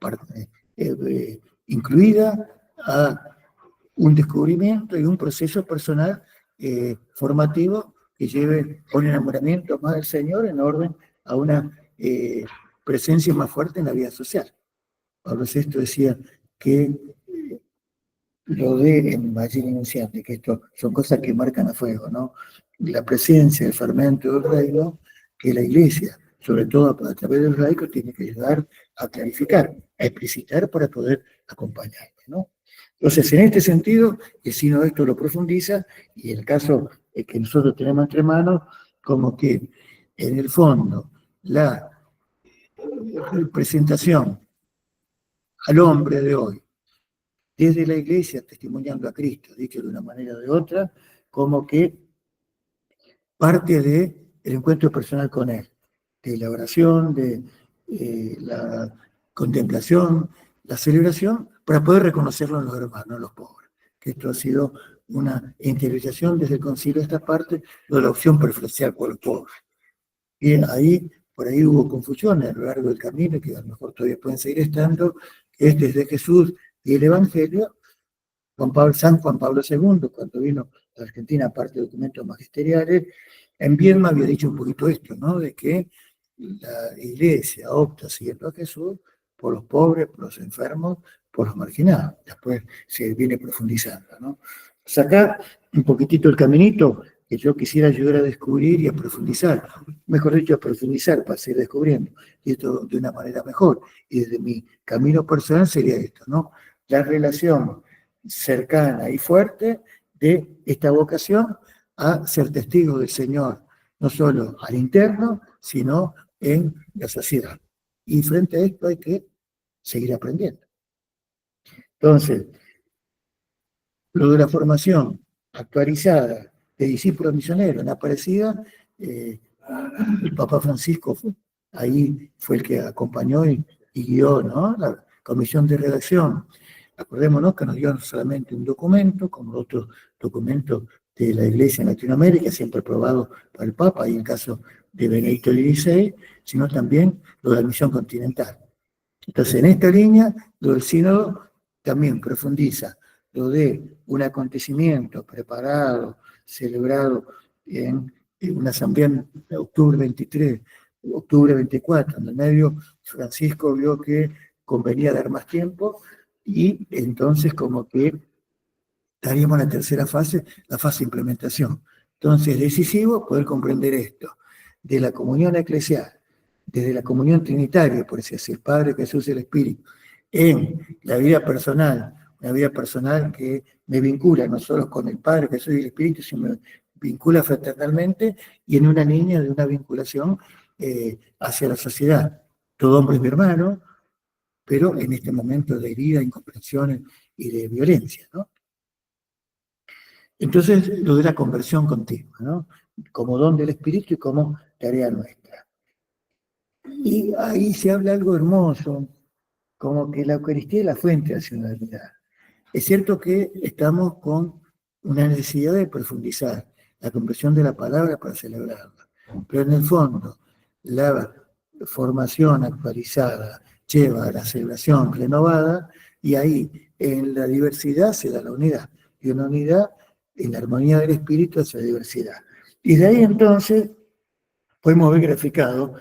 incluida a un descubrimiento y un proceso personal formativo que lleve a un enamoramiento más del Señor en orden a una presencia más fuerte en la vida social. Pablo VI decía que lo de en Valle Enunciante, que esto son cosas que marcan a fuego, ¿no? La presencia, el fermento del reino, que la iglesia, sobre todo a través del laico, tiene que ayudar a clarificar, a explicitar para poder acompañar, ¿no? Entonces, en este sentido, el sínodo esto lo profundiza, y el caso que nosotros tenemos entre manos, como que en el fondo la presentación al hombre de hoy, desde la iglesia testimoniando a Cristo, dicho de una manera o de otra, como que parte del encuentro personal con Él, de la oración, de la contemplación, la celebración, para poder reconocerlo en los hermanos, en los pobres. Que esto ha sido una interiorización desde el concilio de esta parte, de la opción preferencial por los pobres. Y ahí, por ahí hubo confusiones a lo largo del camino, que a lo mejor todavía pueden seguir estando, que es desde Jesús y el Evangelio. San Juan Pablo II, cuando vino a Argentina, aparte de documentos magisteriales, en Viedma había dicho un poquito esto, ¿no? De que la iglesia opta, siguiendo a Jesús, por los pobres, por los enfermos, por los marginados. Después se viene profundizando, ¿no? Sacar un poquitito el caminito que yo quisiera ayudar a descubrir y a profundizar. Mejor dicho, a profundizar para seguir descubriendo. Y esto de una manera mejor. Y desde mi camino personal sería esto, ¿no? La relación cercana y fuerte de esta vocación a ser testigo del Señor, no solo al interno, sino en la sociedad. Y frente a esto hay que seguir aprendiendo. Entonces, lo de la formación actualizada de discípulos misioneros en Aparecida, el Papa Francisco ahí fue el que acompañó y guió, ¿no?, la comisión de redacción. Acordémonos que nos dio no solamente un documento, como otros documentos de la Iglesia en Latinoamérica, siempre aprobado por el Papa, y en el caso de Benedicto XVI, sino también lo de la misión continental. Entonces, en esta línea, lo del sínodo también profundiza lo de un acontecimiento preparado, celebrado en una asamblea de octubre 23, octubre 24, en el medio Francisco vio que convenía dar más tiempo, y entonces como que estaríamos en la tercera fase, la fase de implementación. Entonces es decisivo poder comprender esto, de la comunión eclesial, desde la comunión trinitaria, por así decir, Padre, Jesús y el Espíritu, en la vida personal, una vida personal que me vincula no solo con el Padre, Jesús y el Espíritu, sino me vincula fraternalmente, y en una línea de una vinculación hacia la sociedad. Todo hombre es mi hermano, pero en este momento de herida, incomprensiones y de violencia, ¿no? Entonces, lo de la conversión continua, ¿no? Como don del Espíritu y como tarea nuestra. Y ahí se habla algo hermoso, como que la Eucaristía es la fuente de la ciudadanía. Es cierto que estamos con una necesidad de profundizar la comprensión de la palabra para celebrarla, pero en el fondo, la formación actualizada lleva a la celebración renovada, y ahí en la diversidad se da la unidad, y una unidad en la armonía del espíritu hacia la diversidad. Y de ahí entonces podemos ver graficado,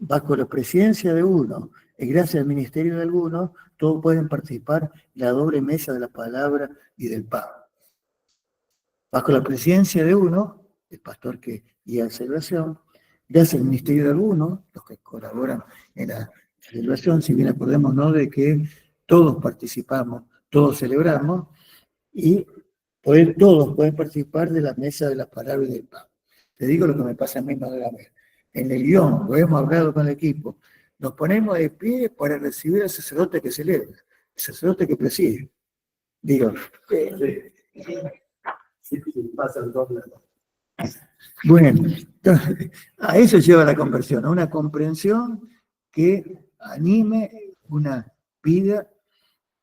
bajo la presidencia de uno y gracias al ministerio de algunos, todos pueden participar en la doble mesa de la palabra y del pan. bajo la presidencia de uno, el pastor que guía la celebración, gracias al ministerio de algunos, los que colaboran en la celebración, si bien acordémonos de que todos participamos, todos celebramos, y todos pueden participar de la mesa de la palabra y del pan. Te digo lo que me pasa a mí más de la vez. En el guión, lo hemos hablado con el equipo, nos ponemos de pie para recibir al sacerdote que celebra, el sacerdote que preside. Digo, Sí, pasa el doble. bueno, entonces, a eso lleva la conversión, a una comprensión que anime una vida,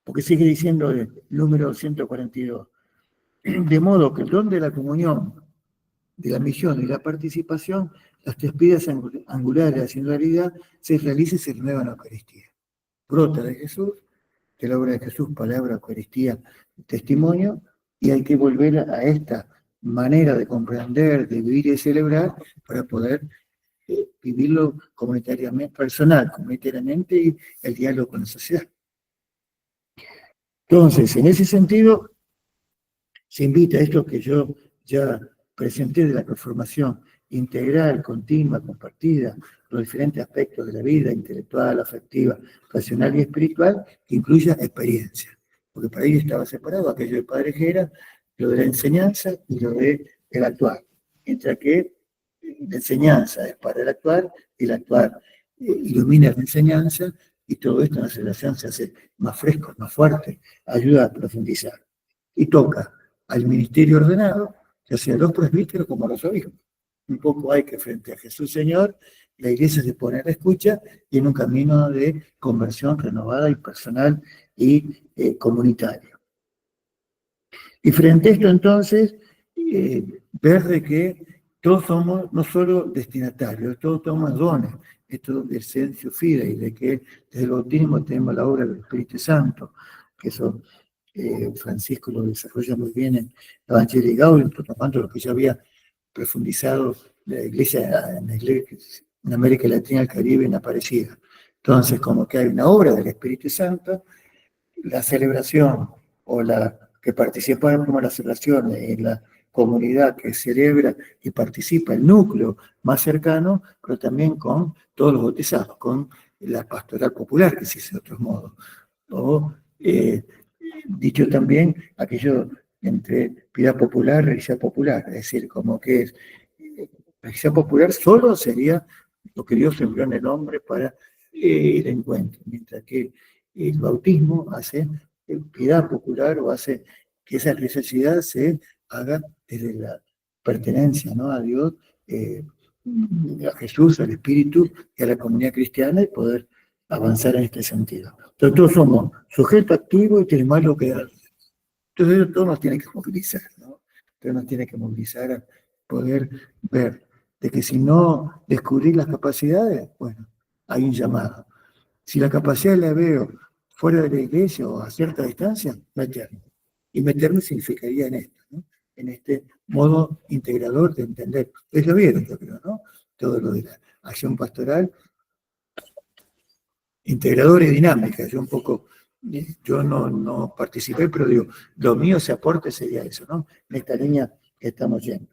porque sigue diciendo el número 142, de modo que el don de la comunión, de la misión y la participación, las tres piedras angulares de la singularidad, se realiza y se renueva en la Eucaristía. Brota de Jesús, de la obra de Jesús, palabra, Eucaristía, testimonio, y hay que volver a esta manera de comprender, de vivir y de celebrar para poder vivirlo comunitariamente, personal, comunitariamente, y el diálogo con la sociedad. Entonces, en ese sentido, se invita a esto que yo ya presenté de la transformación integral, continua, compartida, los diferentes aspectos de la vida, intelectual, afectiva, racional y espiritual, que incluya experiencia. Porque para ello estaba separado aquello de padre que era lo de la enseñanza y lo del actuar. Mientras que la enseñanza es para el actuar y el actuar ilumina la enseñanza, y todo esto en la celebración se hace más fresco, más fuerte, ayuda a profundizar. Y toca al ministerio ordenado, ya sea los presbíteros como los obispos. Un poco hay que frente a Jesús Señor, la iglesia se pone a la escucha y en un camino de conversión renovada y personal y comunitario. Y frente a esto entonces, ver de que todos somos no solo destinatarios, todos somos dones, esto del sensu fidei, de que desde el bautismo tenemos la obra del Espíritu Santo, que eso Francisco lo desarrolla muy bien en Evangelii Gaudium, tomando lo que ya había profundizado la iglesia en América Latina, el Caribe, en Aparecida. Entonces, como que hay una obra del Espíritu Santo, la celebración o la que participa como la celebración en la comunidad que celebra y participa, el núcleo más cercano, pero también con todos los bautizados, con la pastoral popular, que se dice de otros modos. O, dicho también, aquello entre piedad popular y religiosidad popular, es decir, como que es religiosidad popular solo sería lo que Dios envió en el hombre para el encuentro, mientras que el bautismo hace piedad popular o hace que esa religiosidad se haga desde la pertenencia, ¿no?, a Dios, a Jesús, al Espíritu y a la comunidad cristiana, y poder avanzar en este sentido. Entonces todos somos sujeto activo y tenemos algo que dar. Entonces todo nos tiene que movilizar, ¿no? Todo nos tiene que movilizar a poder ver de que si no descubrir las capacidades, bueno, hay un llamado. Si la capacidad la veo fuera de la iglesia o a cierta distancia, meterme. Y meterme significaría en esto, ¿no?, en este modo integrador de entender. Ustedes lo vieron, yo creo, ¿no? Todo lo de la acción pastoral, integradora y dinámica. Yo no participé, pero digo, lo mío, ese aporte sería eso, ¿no?, en esta línea que estamos yendo.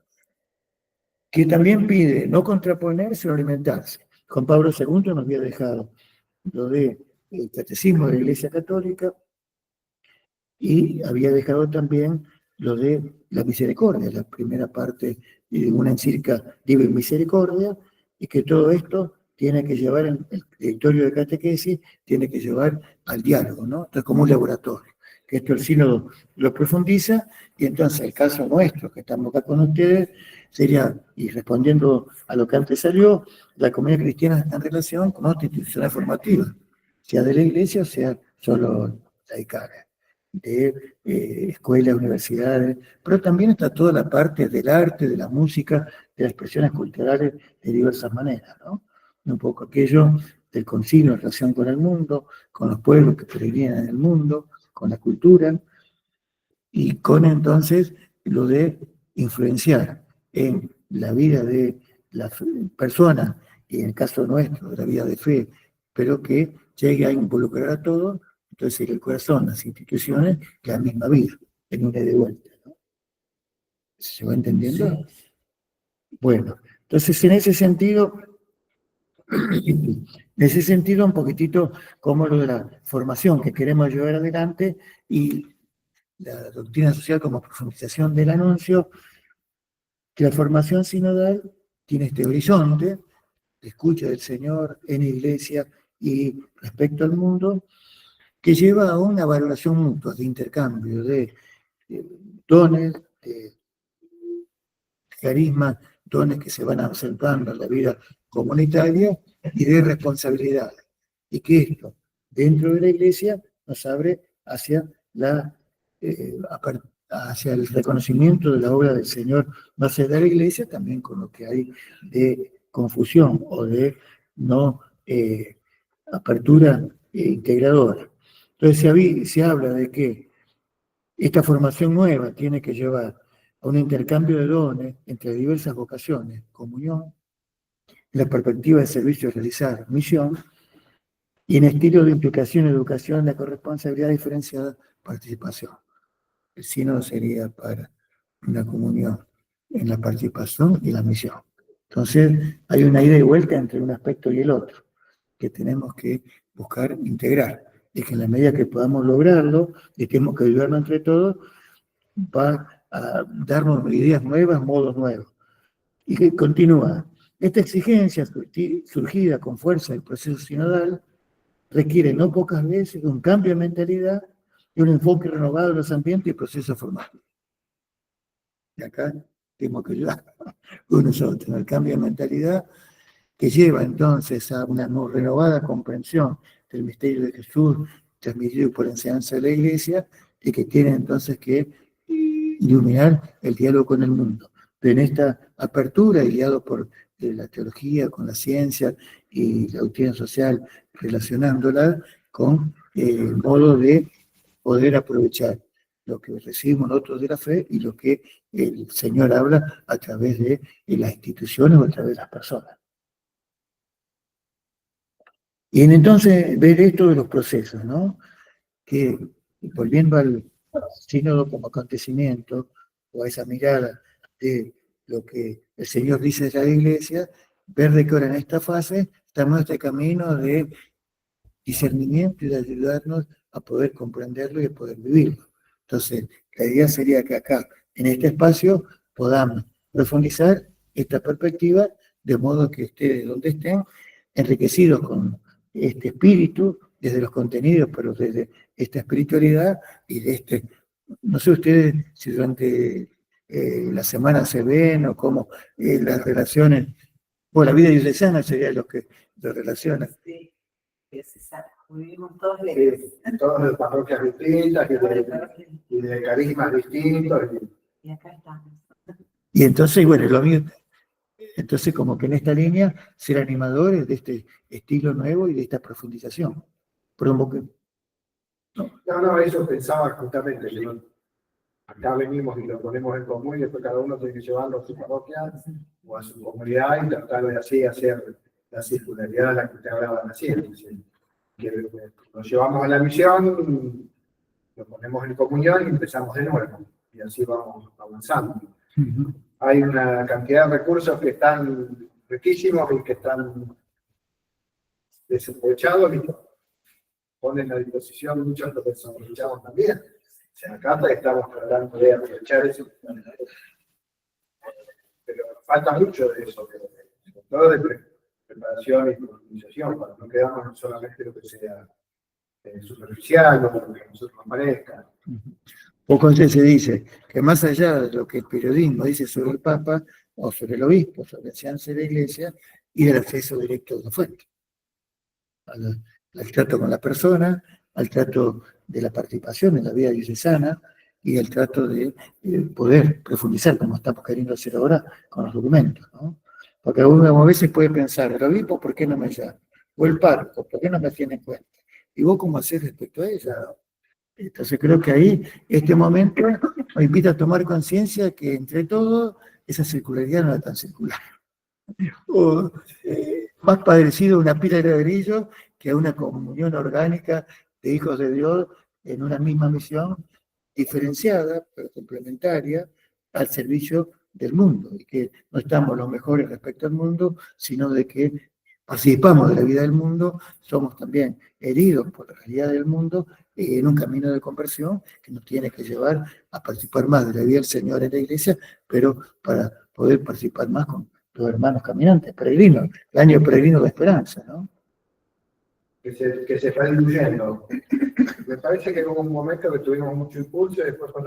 Que también pide no contraponerse, sino alimentarse. Juan Pablo II nos había dejado lo del catecismo de la Iglesia Católica y había dejado también lo de la misericordia, la primera parte de una encíclica Libre Misericordia, y que todo esto tiene que llevar, el directorio de catequesis tiene que llevar al diálogo, ¿no? Entonces, como un laboratorio, que esto el sínodo lo profundiza, y entonces el caso nuestro, que estamos acá con ustedes, sería, y respondiendo a lo que antes salió, la comunidad cristiana en relación con otra institución formativa, sea de la iglesia o sea solo laicaria, de escuelas, universidades, pero también está toda la parte del arte, de la música, de las expresiones culturales de diversas maneras, ¿no? Un poco aquello del concilio en relación con el mundo, con los pueblos que peregrinan en el mundo, con la cultura, y con entonces lo de influenciar en la vida de la persona, y en el caso nuestro, de la vida de fe, pero que llegue a involucrar a todos, entonces el corazón, las instituciones, la misma vida, en una de vuelta, ¿no? ¿Se va entendiendo? Bueno, entonces en ese sentido, un poquitito como lo de la formación que queremos llevar adelante y la doctrina social como profundización del anuncio, que la formación sinodal tiene este horizonte de escucha del Señor en iglesia y respecto al mundo, que lleva a una valoración mutua de intercambio de dones, de carismas, dones que se van acentuando en la vida comunitaria y de responsabilidad. Y que esto, dentro de la iglesia, nos abre hacia hacia el reconocimiento de la obra del Señor, no se da la iglesia, también con lo que hay de confusión o de no apertura integradora. Entonces se habla de que esta formación nueva tiene que llevar a un intercambio de dones entre diversas vocaciones, comunión, en la perspectiva de servicio a realizar, misión, y en estilo de implicación, educación, la corresponsabilidad diferenciada, participación. El sínodo sería para una comunión en la participación y la misión. Entonces, hay una ida y vuelta entre un aspecto y el otro, que tenemos que buscar integrar, y que en la medida que podamos lograrlo, y tenemos que ayudarnos entre todos, va a darnos ideas nuevas, modos nuevos. Y que continúa. Esta exigencia surgida con fuerza del proceso sinodal requiere no pocas veces un cambio de mentalidad y un enfoque renovado de los ambientes y procesos formativos. Y acá tenemos que ayudar unos a otros en el cambio de mentalidad que lleva entonces a una renovada comprensión del misterio de Jesús transmitido por la enseñanza de la Iglesia y que tiene entonces que iluminar el diálogo con el mundo. Pero en esta apertura, guiado por la teología, con la ciencia y la doctrina social, relacionándola con el modo de poder aprovechar lo que recibimos nosotros de la fe y lo que el Señor habla a través de las instituciones o a través de las personas. Y entonces ver esto de los procesos, ¿no? Que volviendo al sínodo como acontecimiento, o a esa mirada de lo que el Señor dice de la Iglesia, ver de que ahora en esta fase estamos en este camino de discernimiento y de ayudarnos a poder comprenderlo y a poder vivirlo. Entonces, la idea sería que acá, en este espacio, podamos profundizar esta perspectiva de modo que ustedes, donde estén, enriquecidos con este espíritu, desde los contenidos, pero desde esta espiritualidad y de este, no sé ustedes si durante la semana se ven o cómo las relaciones, o la vida diocesana sería lo que lo relaciona. Sí, diocesana. Vivimos todos lejos. Todos de parroquias distintas y de carismas distintos. Y acá estamos. Y entonces, bueno, lo mío, entonces como que en esta línea ser animadores de este estilo nuevo y de esta profundización. No, eso pensaba justamente. Acá venimos y lo ponemos en común y después cada uno tiene que llevarlo a su parroquia o a su comunidad y tratar de así hacer la circularidad de la que usted hablaba recién. Que nos llevamos a la misión, lo ponemos en comunión y empezamos de nuevo. Y así vamos avanzando. Hay una cantidad de recursos que están riquísimos y que están desaprovechados y ponen a disposición muchos de los que desaprovechamos también. O sea, acá estamos tratando de aprovechar eso. Pero falta mucho de eso, sobre todo de preparación y profundización, para no quedarnos solamente lo que sea superficial o lo que a nosotros nos parezca. Poco antes se dice que más allá de lo que el periodismo dice sobre el Papa o sobre el obispo, sobre la enseñanza de la Iglesia y del acceso directo de la fuente, al trato con la persona, al trato de la participación en la vida diocesana y el trato de poder profundizar, como estamos queriendo hacer ahora con los documentos, ¿no? Porque uno a veces puede pensar, el obispo, ¿por qué no me llama? O el párroco, ¿por qué no me tiene en cuenta? ¿Y vos cómo hacés respecto a ella? Entonces creo que ahí, este momento, nos invita a tomar conciencia que entre todos, esa circularidad no es tan circular. O, más parecido a una pila de ladrillos que a una comunión orgánica de hijos de Dios en una misma misión, diferenciada, pero complementaria, al servicio del mundo, y que no estamos los mejores respecto al mundo, sino de que participamos de la vida del mundo, somos también heridos por la realidad del mundo en un camino de conversión que nos tiene que llevar a participar más de la vida del Señor en la iglesia, pero para poder participar más con los hermanos caminantes, peregrinos, el año peregrino de esperanza, ¿no? Que se está diluyendo. Me parece que hubo un momento que tuvimos mucho impulso y después con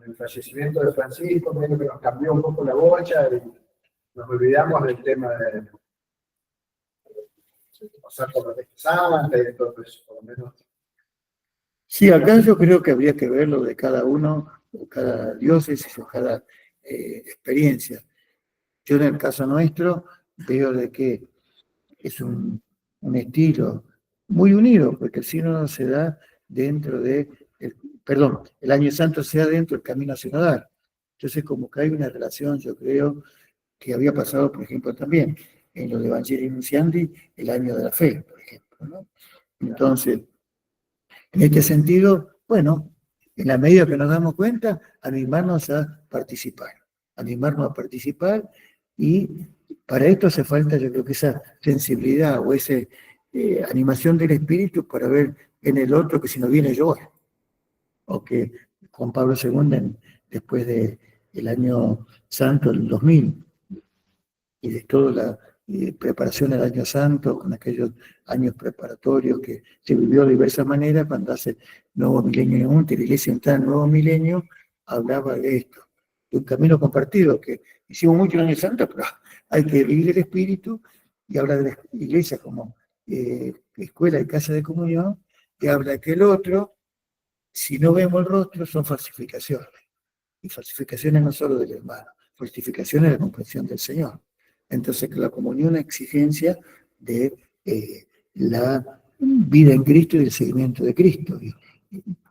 el fallecimiento de Francisco, medio que nos cambió un poco la bocha y nos olvidamos del tema de pasar por los exámenes y todo eso, por lo menos. Sí, acá yo creo que habría que ver lo de cada uno, o cada diócesis, o cada experiencia. Yo en el caso nuestro veo de que es un estilo muy unido, porque el sínodo se da dentro de, el año santo se da dentro del camino sinodal. Entonces como que hay una relación, yo creo, que había pasado, por ejemplo, también en los Evangelii Nunciandi, el año de la fe, por ejemplo, ¿no? Entonces, en este sentido, bueno, en la medida que nos damos cuenta, animarnos a participar, y para esto hace falta, yo creo que esa sensibilidad o esa animación del espíritu para ver en el otro que si no viene yo, o que Juan Pablo II, después del año santo, el 2000, y de toda la preparación del año santo, con aquellos años preparatorios que se vivió de diversas maneras, cuando hace nuevo milenio en la iglesia entra en el nuevo milenio, hablaba de esto, de un camino compartido, que hicimos mucho en el año santo, pero hay que vivir el espíritu, y habla de la iglesia como escuela y casa de comunión, y habla que el otro, si no vemos el rostro, son falsificaciones, y falsificaciones no solo del hermano, falsificaciones de la comprensión del Señor. Entonces, que la comunión es una exigencia de la vida en Cristo y el seguimiento de Cristo.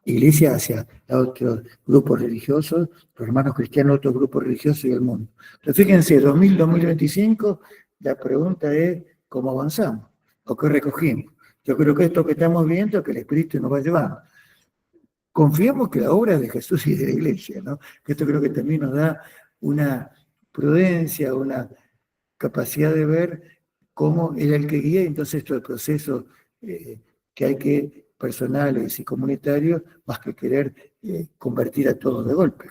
Iglesia hacia otros grupos religiosos, los hermanos cristianos, otros grupos religiosos y el mundo. Pero fíjense, 2025, la pregunta es cómo avanzamos o qué recogimos. Yo creo que esto que estamos viendo es que el Espíritu nos va a llevar. Confiemos que la obra es de Jesús y de la Iglesia, ¿no? Que esto creo que también nos da una prudencia, una capacidad de ver cómo era el que guía, y entonces esto es el proceso que hay que, personales y comunitarios, más que querer convertir a todos de golpe.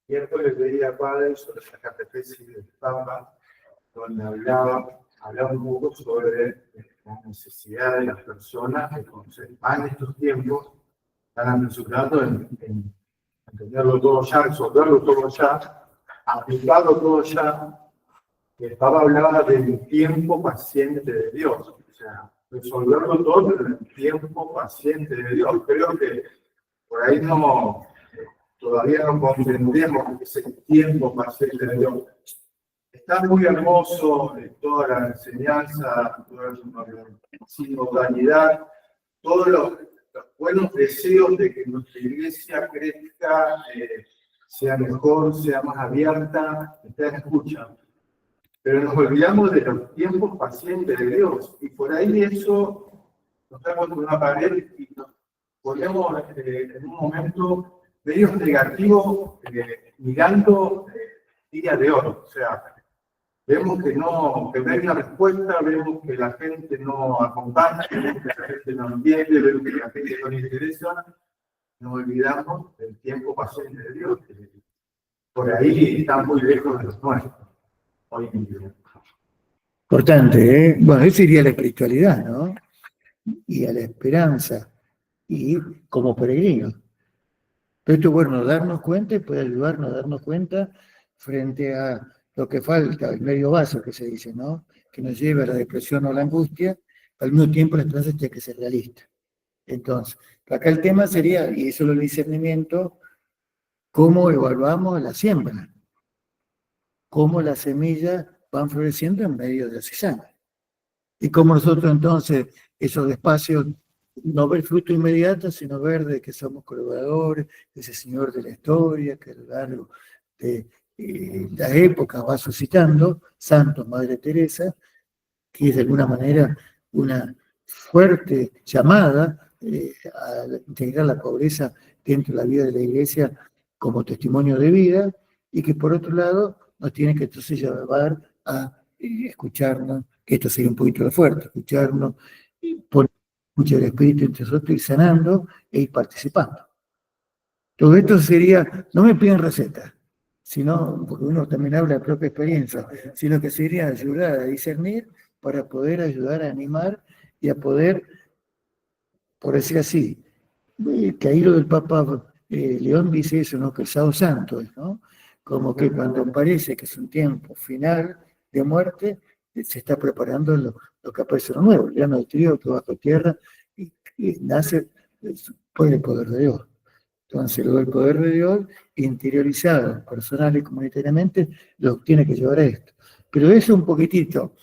Miércoles leía Padre sobre la catequesis del Papa, donde hablaba un poco sobre la necesidad de las personas de conocer más en estos tiempos, están apresurados en entenderlo todo ya, resolverlo todo ya, aplicarlo todo ya. El Papa hablaba del tiempo paciente de Dios, o sea, resolverlo todo en el tiempo paciente de Dios. Creo que por ahí todavía no comprendemos ese tiempo paciente de Dios. Está muy hermoso toda la enseñanza, toda la sinodalidad, todos los buenos deseos de que nuestra iglesia crezca, sea mejor, sea más abierta, esté en escucha. Pero nos olvidamos de los tiempos pacientes de Dios, y por ahí eso nos damos con una pared y nos ponemos en un momento medio negativo, mirando día de hoy. O sea, vemos que no hay una respuesta, vemos que la gente no acompaña, vemos que la gente no entiende, vemos que la gente no le interesa. Nos olvidamos del tiempo paciente de Dios, que por ahí está muy lejos de los nuestros. Hoy en día. Importante, ¿eh? Bueno, eso iría a la espiritualidad, ¿no? Y a la esperanza, y como peregrinos. Pero esto, bueno, darnos cuenta y puede ayudarnos a darnos cuenta frente a lo que falta, el medio vaso que se dice, ¿no? Que nos lleva a la depresión o a la angustia, al mismo tiempo la esperanza tiene que ser realista. Entonces, acá el tema sería, y eso es el discernimiento, cómo evaluamos la siembra, cómo las semillas van floreciendo en medio de la cizaña. Y cómo nosotros entonces, esos espacios, no ver fruto inmediato, sino ver de que somos colaboradores, de ese Señor de la historia, que a lo largo de la época va suscitando, santos, Madre Teresa, que es de alguna manera una fuerte llamada a integrar la pobreza dentro de la vida de la Iglesia como testimonio de vida, y que por otro lado nos tiene que entonces llevar a escucharnos, que esto sería un poquito fuerte, escucharnos, poner escucha el Espíritu entre nosotros, ir sanando e ir participando. Todo esto sería, no me piden recetas, sino, porque uno también habla de propia experiencia, sino que sería ayudar a discernir para poder ayudar a animar y a poder, por decir así, que ahí lo del Papa León dice eso, ¿no? Que el sábado santo es, ¿no? Como que cuando parece que es un tiempo final de muerte, se está preparando lo que aparece lo nuevo, el grano de trigo que bajo tierra y nace por el poder de Dios. Entonces, lo del poder de Dios, interiorizado, personal y comunitariamente, lo tiene que llevar a esto. Pero eso un poquitito.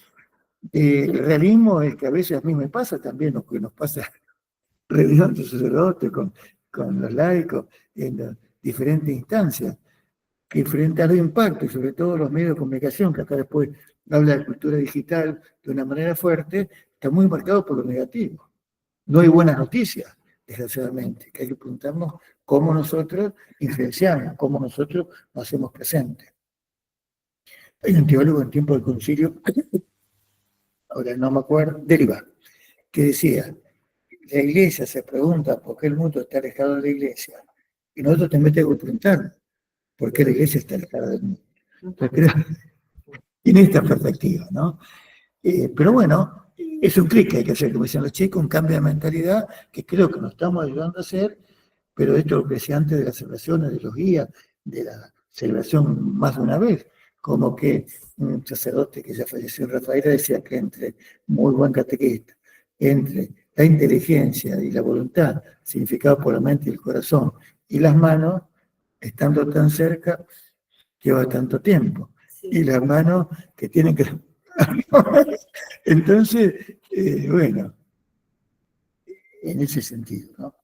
El realismo es que a veces a mí me pasa también, lo que nos pasa religiosos sacerdotes con los laicos en las diferentes instancias, que frente a los impactos, y sobre todo los medios de comunicación, que acá después habla de cultura digital de una manera fuerte, está muy marcado por lo negativo. No hay buenas noticias, desgraciadamente, que hay que preguntarnos cómo nosotros influenciamos, cómo nosotros nos hacemos presentes. Hay un teólogo en tiempo del concilio, ahora no me acuerdo, Deriva, que decía, la iglesia se pregunta por qué el mundo está alejado de la iglesia, y nosotros también tenemos que preguntar por qué la iglesia está alejada del mundo. Entonces, en esta perspectiva, ¿no? Pero bueno, es un clic que hay que hacer, como decían los chicos, un cambio de mentalidad que creo que nos estamos ayudando a hacer, pero esto lo que decía antes de las celebraciones, de los guías, de la celebración más de una vez, como que un sacerdote que ya falleció en Rafaela decía que entre muy buen catequista, entre la inteligencia y la voluntad, significada por la mente y el corazón, y las manos, estando tan cerca, lleva tanto tiempo. Sí. Y las manos que tienen que... Entonces, bueno, en ese sentido, ¿no?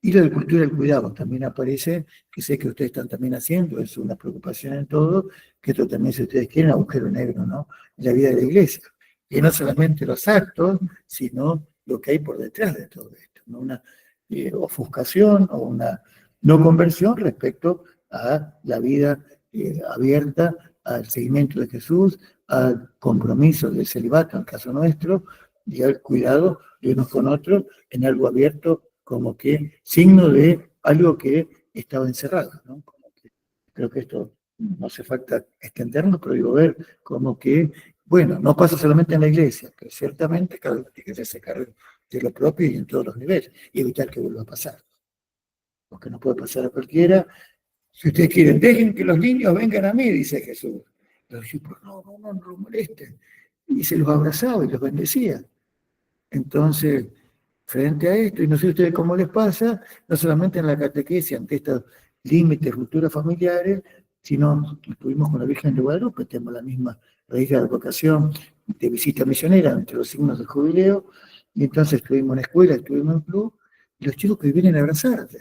Y lo de cultura del cuidado también aparece, que sé que ustedes están también haciendo, es una preocupación en todo, que esto también, si ustedes quieren, agujero negro, ¿no? En la vida de la iglesia. Y no solamente los actos, sino lo que hay por detrás de todo esto, ¿no? Una ofuscación o una no conversión respecto a la vida abierta, al seguimiento de Jesús, al compromiso del celibato, en el caso nuestro, y al cuidado de unos con otros en algo abierto, como que signo de algo que estaba encerrado, ¿no? Como que, creo que esto no hace falta extendernos, pero digo, ver como que, bueno, no pasa solamente en la iglesia, pero ciertamente cada uno tiene que hacerse cargo de lo propio y en todos los niveles, y evitar que vuelva a pasar. Porque no puede pasar a cualquiera. Si ustedes quieren, dejen que los niños vengan a mí, dice Jesús. Los discípulos, no lo molesten. Y se los abrazaba y los bendecía. Entonces, frente a esto, y no sé ustedes cómo les pasa, no solamente en la catequesis, ante estos límites, rupturas familiares, sino estuvimos con la Virgen de Guadalupe, tenemos la misma raíz de vocación de visita misionera entre los signos del jubileo, y entonces estuvimos en escuela, estuvimos en club, y los chicos que vienen a abrazarte.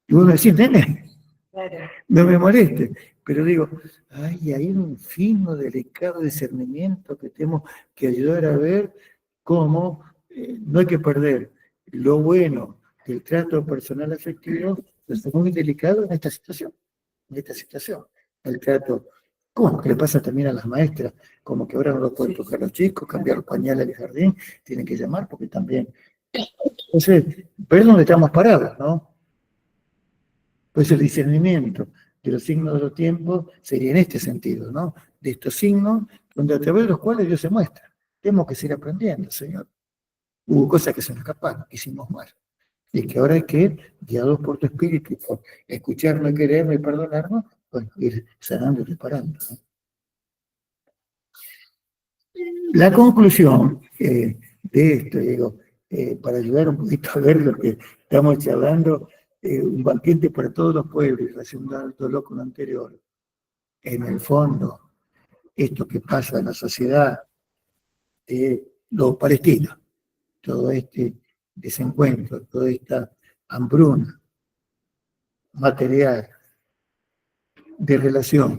Y vos me decís, nene, Claro. no me moleste, pero digo, hay un fino, delicado discernimiento que tenemos que ayudar a ver cómo no hay que perder lo bueno del trato personal afectivo, pero es muy delicado en esta situación, el trato, como que le pasa también a las maestras, como que ahora no lo pueden tocar los chicos, cambiar los pañales del jardín, tienen que llamar porque también, entonces, pero es donde estamos parados, ¿no? Pues el discernimiento de los signos de los tiempos sería en este sentido, ¿no? De estos signos, donde a través de los cuales Dios se muestra. Tenemos que seguir aprendiendo, Señor. Hubo cosas que se nos escaparon, que hicimos mal. Y que ahora hay que, guiados por tu espíritu, por escucharnos, querernos y perdonarnos, bueno, ir sanando y reparando, ¿no? La conclusión de esto, digo, para ayudar un poquito a ver lo que estamos charlando, un banquete para todos los pueblos, relacionándolo con lo anterior. En el fondo, esto que pasa en la sociedad de los palestinos, todo este desencuentro, toda esta hambruna material, de relación,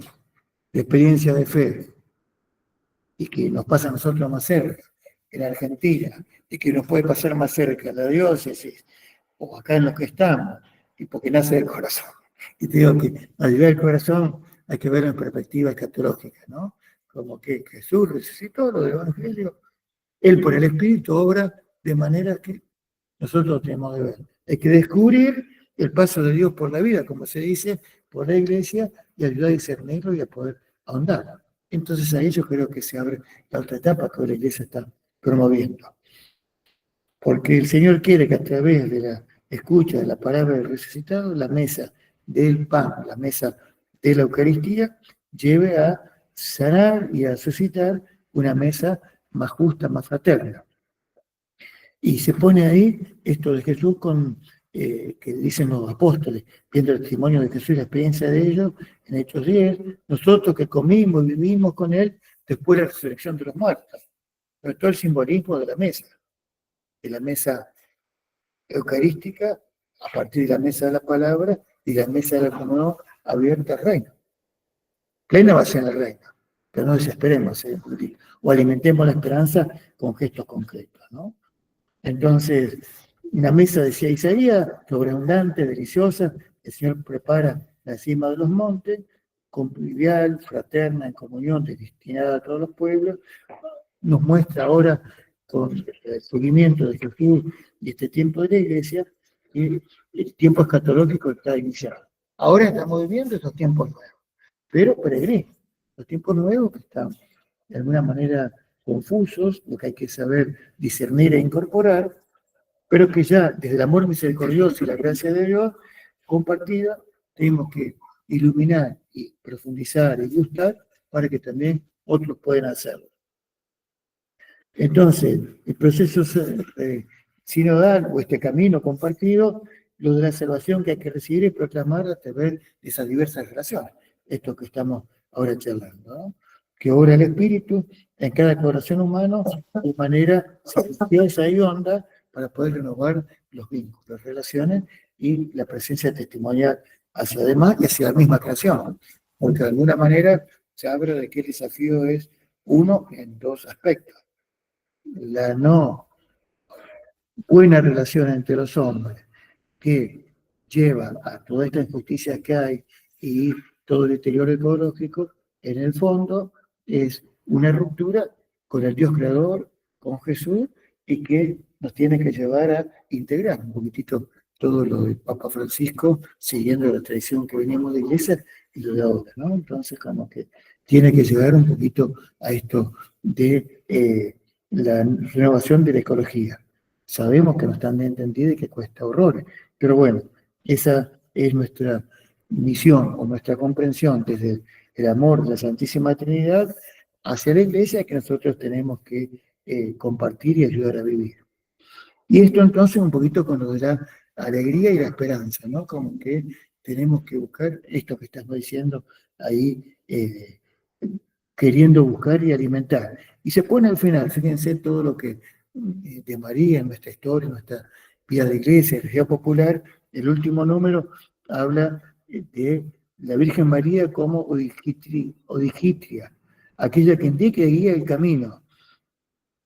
de experiencia de fe, y que nos pasa a nosotros más cerca, en Argentina, y que nos puede pasar más cerca en la diócesis, o acá en los que estamos, y porque nace del corazón. Y te digo que al llegar al corazón hay que verlo en perspectiva escatológica, ¿no? Como que Jesús resucitó lo del Evangelio, Él por el Espíritu obra de manera que nosotros lo tenemos que ver. Hay que descubrir el paso de Dios por la vida, como se dice, por la iglesia, y ayudar a discernirlo y a poder ahondar. Entonces ahí yo creo que se abre la otra etapa que la iglesia está promoviendo. Porque el Señor quiere que a través de la escucha de la palabra del resucitado, la mesa del pan, la mesa de la Eucaristía, lleve a sanar y a suscitar una mesa más justa, más fraterna. Y se pone ahí esto de Jesús que dicen los apóstoles, viendo el testimonio de Jesús y la experiencia de ellos, en Hechos 10, nosotros que comimos y vivimos con Él después de la resurrección de los muertos. Pero todo el simbolismo de la mesa eucarística, a partir de la mesa de la palabra y la mesa de la comunión abierta al reino. Plena va a ser el reino, pero no desesperemos, o alimentemos la esperanza con gestos concretos, ¿no? Entonces, una mesa, decía Isaías, sobreabundante, deliciosa, el Señor prepara la cima de los montes, convivial, fraterna, en comunión, destinada a todos los pueblos, nos muestra ahora con el seguimiento de Jesús y este tiempo de la iglesia, que el tiempo escatológico está iniciado. Ahora estamos viviendo esos tiempos nuevos, pero peregrinos, los tiempos nuevos que están de alguna manera confusos, lo que hay que saber discernir e incorporar, pero que ya desde el amor misericordioso y la gracia de Dios compartida, tenemos que iluminar y profundizar y gustar para que también otros puedan hacerlo. Entonces, el proceso sinodal o este camino compartido, lo de la salvación que hay que recibir y proclamar a través de esas diversas relaciones, esto que estamos ahora charlando, ¿no? Que obra el Espíritu en cada corazón humano de manera silenciosa y honda para poder renovar los vínculos, las relaciones y la presencia testimonial hacia además y hacia la misma creación, porque de alguna manera se habla de que el desafío es uno en dos aspectos. La no buena relación entre los hombres que lleva a toda esta injusticia que hay y todo el deterioro ecológico, en el fondo es una ruptura con el Dios creador, con Jesús, y que nos tiene que llevar a integrar un poquitito todo lo del Papa Francisco, siguiendo la tradición que venimos de la iglesia y lo de ahora, ¿no? Entonces, como que tiene que llegar un poquito a esto de la renovación de la ecología. Sabemos que no están bien entendidas y que cuesta horrores, pero bueno, esa es nuestra misión o nuestra comprensión desde el amor de la Santísima Trinidad hacia la Iglesia que nosotros tenemos que compartir y ayudar a vivir. Y esto entonces un poquito con lo de la alegría y la esperanza, ¿no? Como que tenemos que buscar esto que estamos diciendo ahí, queriendo buscar y alimentar. Y se pone al final, fíjense todo lo que de María en nuestra historia, en nuestra vida de iglesia, de la vida popular, el último número habla de la Virgen María como odigitria, aquella que indica y guía el camino,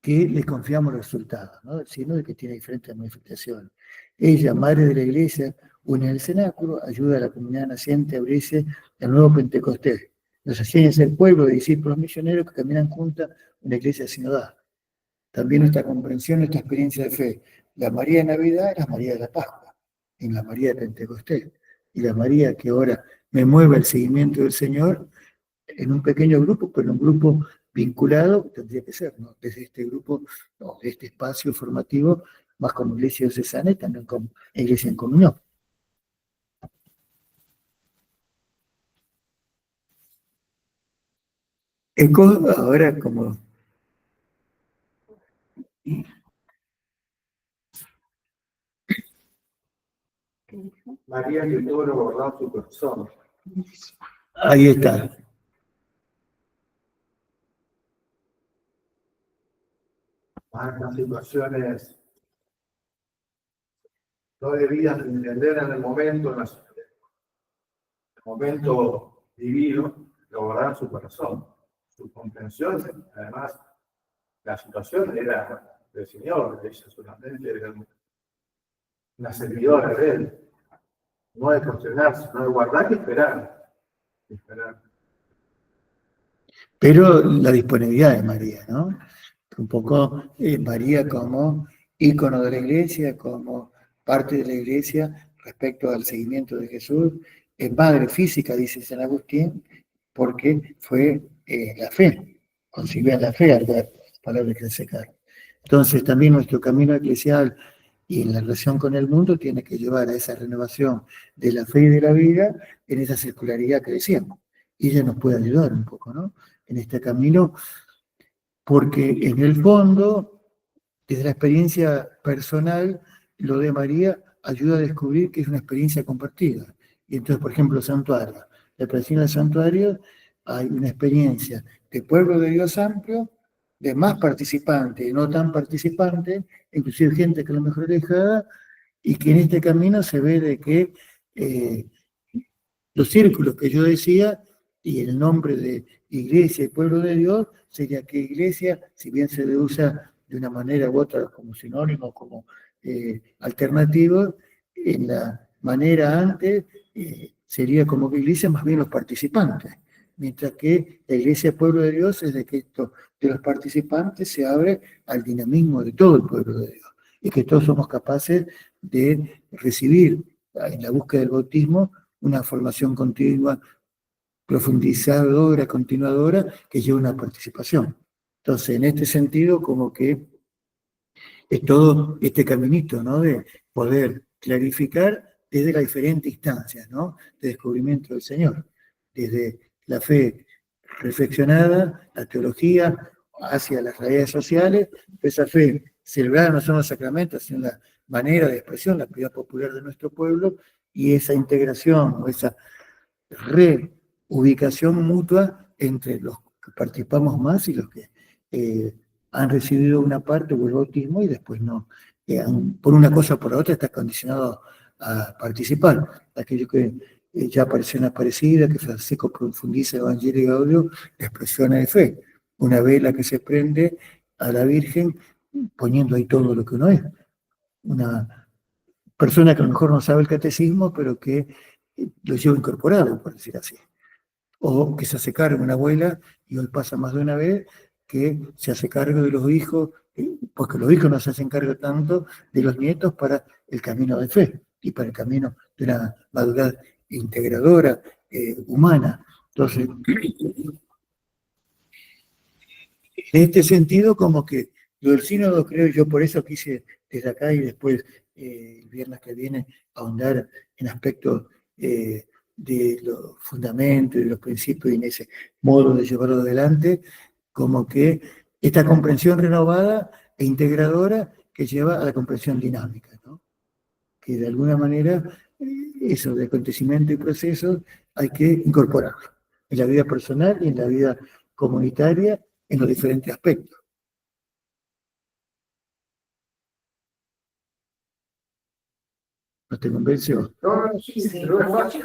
que le confiamos los resultados, ¿no? Sino de que tiene diferentes manifestaciones. Ella, madre de la iglesia, une el cenáculo, ayuda a la comunidad naciente a abrirse al nuevo Pentecostés. Nos enseña a ser pueblo de discípulos misioneros que caminan juntas en la iglesia sinodal. También nuestra comprensión, nuestra experiencia de fe. La María de Navidad es la María de la Pascua, en la María de Pentecostés. Y la María que ahora me mueve el seguimiento del Señor en un pequeño grupo, pero un grupo vinculado, tendría que ser, ¿no? Desde este grupo, no, de este espacio formativo, más como iglesia diocesana y también como iglesia en comunión. Ahora como... María que todo lo guardó su corazón. Ahí está. Estas situaciones no debían entender en el momento, en el momento divino, lo guardaron su corazón, su comprensión. Además, la situación era del Señor, ella solamente era una servidora de Él. No de postergar, sino de guardar y esperar. Esperar. Pero la disponibilidad de María, ¿no? Un poco María como ícono de la iglesia, como parte de la iglesia respecto al seguimiento de Jesús, es madre física, dice San Agustín, porque fue la fe, concibió en la fe al ver las palabras que se cargan. Entonces también nuestro camino eclesial y en la relación con el mundo tiene que llevar a esa renovación de la fe y de la vida en esa circularidad que decíamos. Y ella nos puede ayudar un poco, ¿no? En este camino, porque en el fondo, desde la experiencia personal, lo de María ayuda a descubrir que es una experiencia compartida. Y entonces, por ejemplo, santuario. La presión del santuario hay una experiencia de pueblo de Dios amplio, de más participantes, no tan participantes, inclusive gente que a lo mejor es dejada, y que en este camino se ve de que los círculos que yo decía, y el nombre de iglesia y pueblo de Dios, sería que iglesia, si bien se le usa de una manera u otra como sinónimo, como alternativo, en la manera antes sería como que iglesia más bien los participantes, mientras que la iglesia pueblo de Dios es de que esto de los participantes se abre al dinamismo de todo el pueblo de Dios, y que todos somos capaces de recibir en la búsqueda del bautismo una formación continua, profundizadora, continuadora, que lleva una participación. Entonces, en este sentido, como que es todo este caminito, ¿no? De poder clarificar desde las diferentes instancias, ¿no? De descubrimiento del Señor. Desde la fe reflexionada, la teología, hacia las realidades sociales, esa fe celebrada no son los sacramentos, sino la manera de expresión, la piedad popular de nuestro pueblo, y esa integración o esa reubicación mutua entre los que participamos más y los que han recibido una parte o el bautismo y después no. Por una cosa o por otra está condicionado a participar. Aquello que ya apareció en Aparecida, que Francisco profundiza Evangelio y Gaudio, la expresión de fe. Una vela que se prende a la Virgen poniendo ahí todo lo que uno es. Una persona que a lo mejor no sabe el catecismo, pero que lo lleva incorporado, por decir así. O que se hace cargo una abuela, y hoy pasa más de una vez, que se hace cargo de los hijos, porque los hijos no se hacen cargo tanto de los nietos para el camino de fe y para el camino de una madurez integradora, humana. Entonces, en este sentido, como que lo del sínodo, creo yo, por eso quise desde acá y después el viernes que viene ahondar en aspectos de los fundamentos, de los principios y en ese modo de llevarlo adelante, como que esta comprensión renovada e integradora que lleva a la comprensión dinámica, ¿no? Que de alguna manera eso de acontecimiento y procesos hay que incorporarlo en la vida personal y en la vida comunitaria en los diferentes aspectos. ¿No te convenció? No, sí, Sí. no es fácil.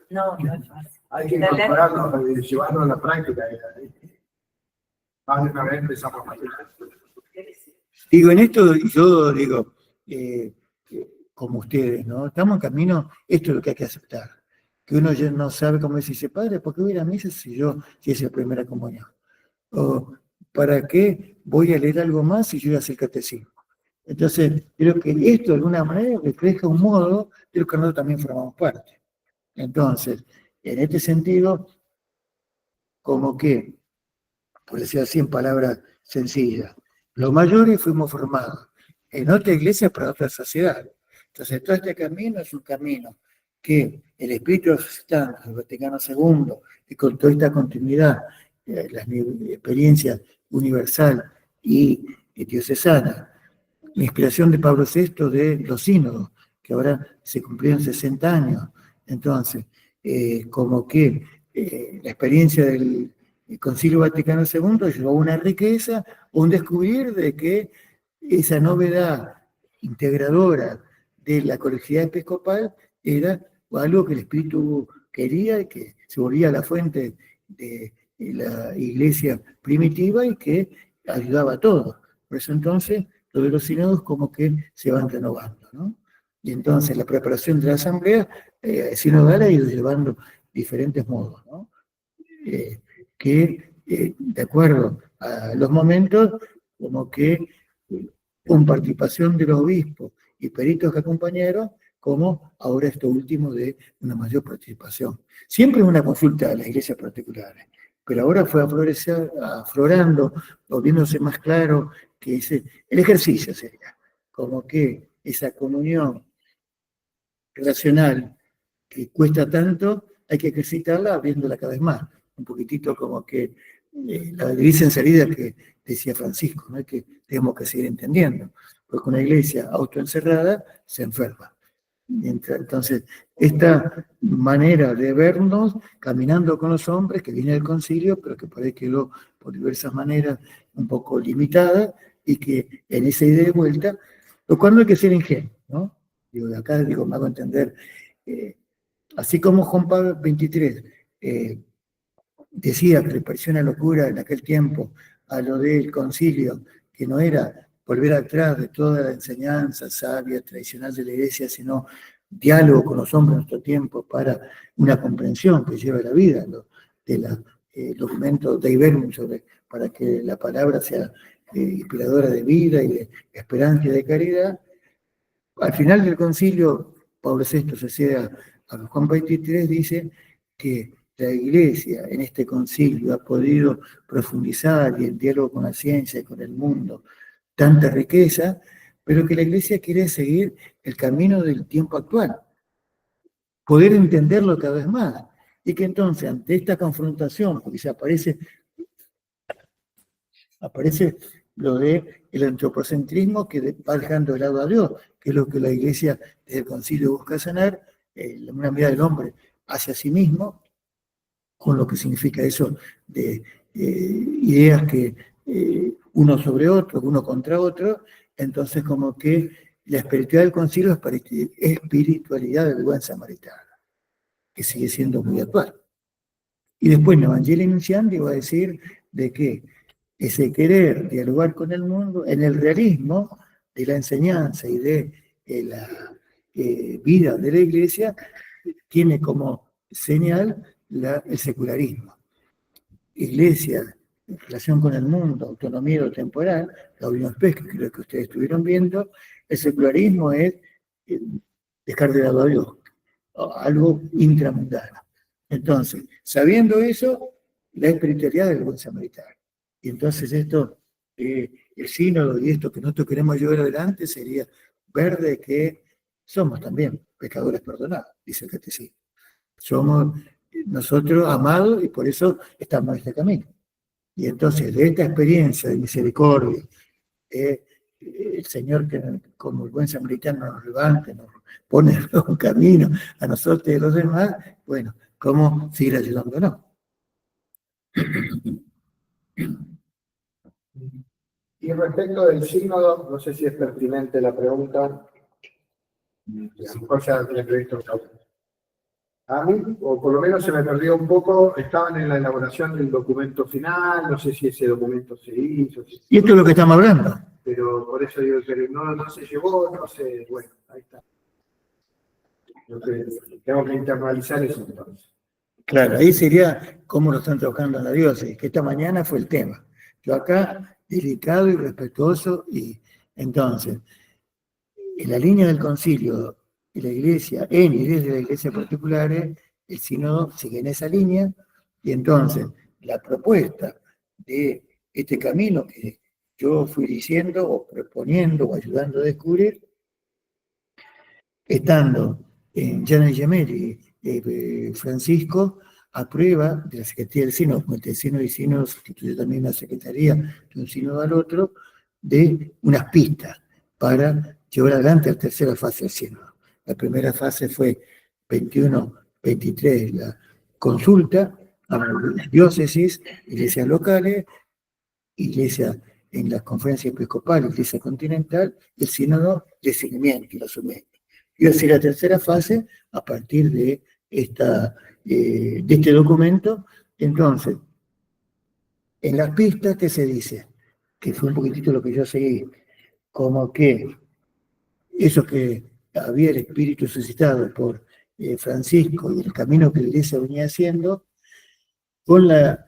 No, no es fácil. Hay que incorporarlo, llevarlo a la práctica. Más de una vez empezamos a hacer. Digo, en esto yo digo, como ustedes, ¿no? Estamos en camino, esto es lo que hay que aceptar. Que uno ya no sabe cómo decirse, padre, ¿por qué voy a ir a misa si es la primera comunión? O, ¿para qué voy a leer algo más si yo ya sé el catecismo? Entonces, creo que esto de alguna manera refleja un modo de lo que nosotros también formamos parte. Entonces, en este sentido, como que, por decir así en palabras sencillas, los mayores fuimos formados en otra iglesia para otra sociedad. Entonces, todo este camino es un camino que el Espíritu Santo, el Vaticano II, y con toda esta continuidad, la experiencia universal y diocesana, la inspiración de Pablo VI de los sínodos, que ahora se cumplieron 60 años. Entonces, como que la experiencia del Concilio Vaticano II llevó una riqueza, un descubrir de que esa novedad integradora de la colegialidad episcopal era algo que el Espíritu quería y que se volvía la fuente de la iglesia primitiva y que ayudaba a todos. Por eso entonces, lo de los sínodos como que se van renovando, ¿no? Y entonces la preparación de la asamblea sinodal ha ido llevando diferentes modos, ¿no? De acuerdo a los momentos, como que con participación de los obispos y peritos que acompañaron, como ahora esto último de una mayor participación. Siempre una consulta de las iglesias particulares, pero ahora fue aflorando, volviéndose más claro que el ejercicio sería, como que esa comunión racional que cuesta tanto, hay que ejercitarla abriéndola cada vez más. Un poquitito como que la iglesia en salida que decía Francisco, ¿no? Que tenemos que seguir entendiendo, porque una iglesia autoencerrada se enferma. Entonces, esta manera de vernos caminando con los hombres, que viene del concilio, pero que por ahí quedó por diversas maneras un poco limitada, y que en esa idea de vuelta, lo cual no hay que ser ingenuo, ¿no? Digo, acá me hago entender, así como Juan Pablo XXIII decía que le pareció una locura en aquel tiempo a lo del concilio, que no era volver atrás de toda la enseñanza sabia, tradicional de la iglesia, sino diálogo con los hombres de nuestro tiempo para una comprensión que lleva la vida, del documento Dei Verbum, para que la palabra sea inspiradora de vida y de esperanza y de caridad. Al final del concilio, Pablo VI se cede a Juan XXIII, dice que la Iglesia en este concilio ha podido profundizar y el diálogo con la ciencia y con el mundo tanta riqueza, pero que la Iglesia quiere seguir el camino del tiempo actual, poder entenderlo cada vez más, y que entonces ante esta confrontación, porque se aparece lo de el antropocentrismo que va dejando de lado a Dios, que es lo que la Iglesia desde el concilio busca sanar, una mirada del hombre hacia sí mismo, con lo que significa eso de ideas que uno sobre otro, uno contra otro. Entonces como que la espiritualidad del concilio es espiritualidad del buen samaritano, que sigue siendo muy actual. Y después en Evangelio Nunciandi va a decir de que ese querer dialogar con el mundo, en el realismo de la enseñanza y de la vida de la Iglesia, tiene como señal el secularismo. Iglesia, en relación con el mundo, autonomía o temporal, Gaudino Spes, que creo que ustedes estuvieron viendo, el secularismo es dejar de lado a Dios, algo intramundano. Entonces, sabiendo eso, la espiritualidad del buen samaritano. Y entonces esto, el sínodo y esto que nosotros queremos llevar adelante sería ver de que somos también pecadores perdonados, dice el catecismo. Somos nosotros amados y por eso estamos en este camino. Y entonces de esta experiencia de misericordia, el Señor que como el buen samaritano nos levanta, nos pone en un camino a nosotros y a los demás, bueno, ¿cómo seguir ayudándonos? Y respecto del sínodo, no sé si es pertinente la pregunta, a lo mejor ya tiene previsto. A mí, o por lo menos se me perdió un poco, estaban en la elaboración del documento final, no sé si ese documento se hizo. Y esto es lo que estamos hablando. Pero por eso digo que no se llevó, no sé, bueno, ahí está. Tengo que internalizar eso entonces. Claro, ahí sería cómo lo están trabajando en la diócesis, que esta mañana fue el tema. Yo acá, delicado y respetuoso, y entonces, en la línea del concilio y la iglesia, y desde la iglesia particulares, el sínodo sigue en esa línea, y entonces la propuesta de este camino que yo fui diciendo, o proponiendo, o ayudando a descubrir, estando en Gianni Gemelli, Francisco aprueba de la Secretaría del Sínodo, como el Sínodo y Sínodo sustituye también la Secretaría de un sínodo al otro, de unas pistas para llevar adelante la tercera fase del sínodo. La primera fase fue 21-23, la consulta a las diócesis, iglesias locales, iglesia en la conferencia episcopal, iglesia continental, el sínodo de seguimiento y la sumisión. Y así la tercera fase, a partir de este documento. Entonces, en las pistas, ¿qué se dice? Que fue un poquitito lo que yo seguí, como que eso que había el espíritu suscitado por Francisco y el camino que la Iglesia venía haciendo, con la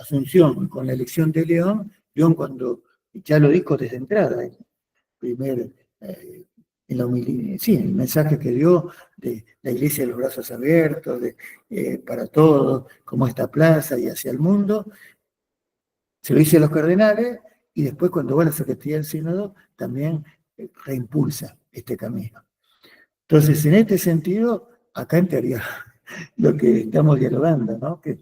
asunción, con la elección de León, León cuando ya lo dijo desde entrada, en la sí, el mensaje que dio de la Iglesia de los brazos abiertos, para todos, como esta plaza y hacia el mundo, se lo dice a los cardenales, y después cuando va a la Secretaría del Sínodo, también reimpulsa este camino. Entonces, en este sentido, acá entraría lo que estamos dialogando, ¿no? Que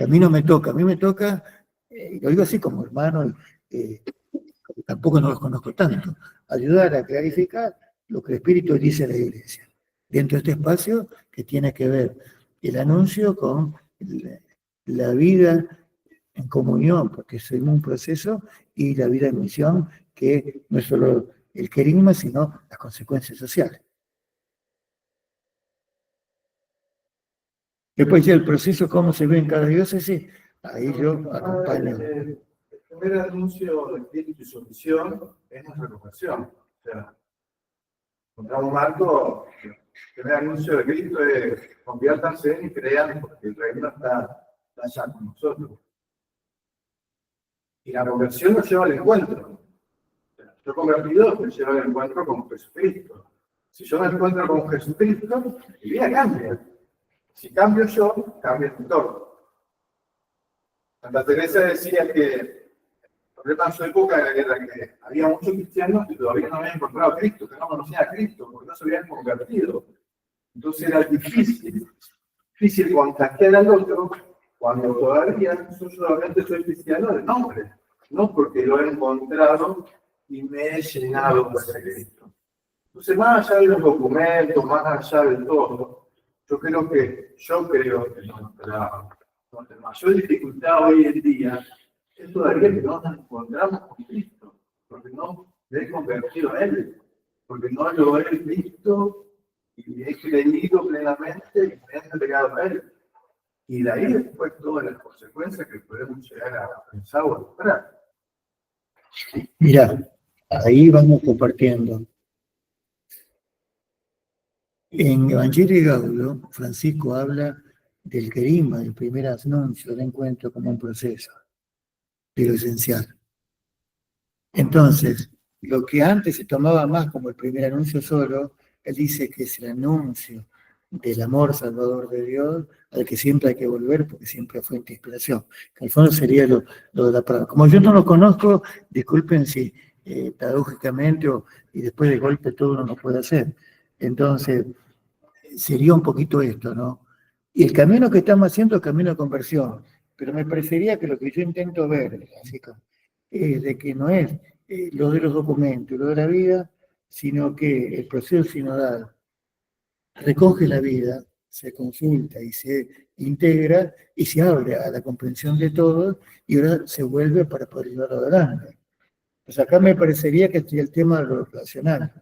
a mí no me toca, a mí me toca, y lo digo así como hermano, tampoco no los conozco tanto, ayudar a clarificar lo que el Espíritu dice a la Iglesia, dentro de este espacio que tiene que ver el anuncio con la vida en comunión, porque es un proceso, y la vida en misión, que no es solo el querigma, sino las consecuencias sociales. Después ya el proceso, cómo se ve en cada diócesis, ahí yo acompaño. El primer anuncio del espíritu y su misión es nuestra conversión. O sea, encontramos Marco, el primer anuncio de Cristo es conviértanse y crean, porque el reino está allá con nosotros. Y la conversión nos lleva al encuentro. Yo convertido me lleva al encuentro con Jesucristo. Si yo me encuentro con Jesucristo, mi vida cambia. Si cambio yo, cambia el entorno. Santa Teresa decía que el problema en su época era que había muchos cristianos que todavía no habían encontrado a Cristo, que no conocían a Cristo, porque no se habían convertido. Entonces era difícil contagiar al otro cuando todavía yo solamente soy cristiano de nombre, no porque lo he encontrado y me he llenado de Cristo. Entonces, más allá de los documentos, más allá de todo, yo creo que nuestra mayor dificultad hoy en día es todavía que no nos encontramos con Cristo, porque no me he convertido a Él, porque no lo he visto y he creído plenamente y me he entregado a Él. Y de ahí después todas las consecuencias que podemos llegar a pensar o a lograr. Mirá, ahí vamos compartiendo. En Evangelio Gaudio, Francisco habla del querigma, del primer anuncio, del encuentro como un proceso, de lo esencial. Entonces, lo que antes se tomaba más como el primer anuncio solo, él dice que es el anuncio del amor salvador de Dios, al que siempre hay que volver porque siempre es fuente de inspiración. Que al fondo sería lo de la palabra. Como yo no lo conozco, disculpen si paradójicamente y después de golpe todo uno no puede hacer. Entonces, sería un poquito esto, ¿no? Y el camino que estamos haciendo es camino de conversión, pero me parecería que lo que yo intento ver, así es de que no es lo de los documentos, lo de la vida, sino que el proceso sinodal recoge la vida, se consulta y se integra y se abre a la comprensión de todos y ahora se vuelve para poder llevarlo adelante. Pues acá me parecería que sería el tema de lo relacional.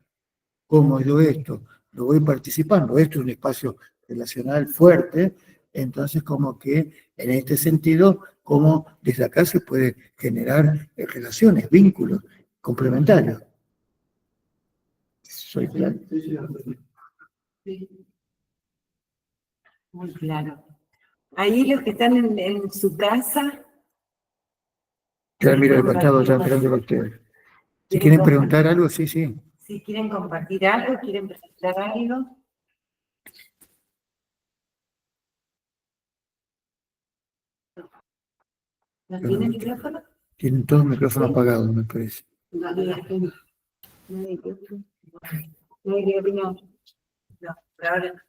Cómo yo esto lo voy participando, esto es un espacio relacional fuerte, entonces como que en este sentido, cómo desde acá se puede generar relaciones, vínculos complementarios. ¿Soy claro? Sí. Muy claro. Ahí los que están en su casa. Ya miro el costado, ya esperando a ustedes. Si quieren preguntar algo, sí, sí. Si quieren compartir algo, quieren presentar algo. ¿No tiene micrófono? Tienen todos los micrófonos apagados, me parece. No hay micrófono. No hay opinión. No, por ahora no.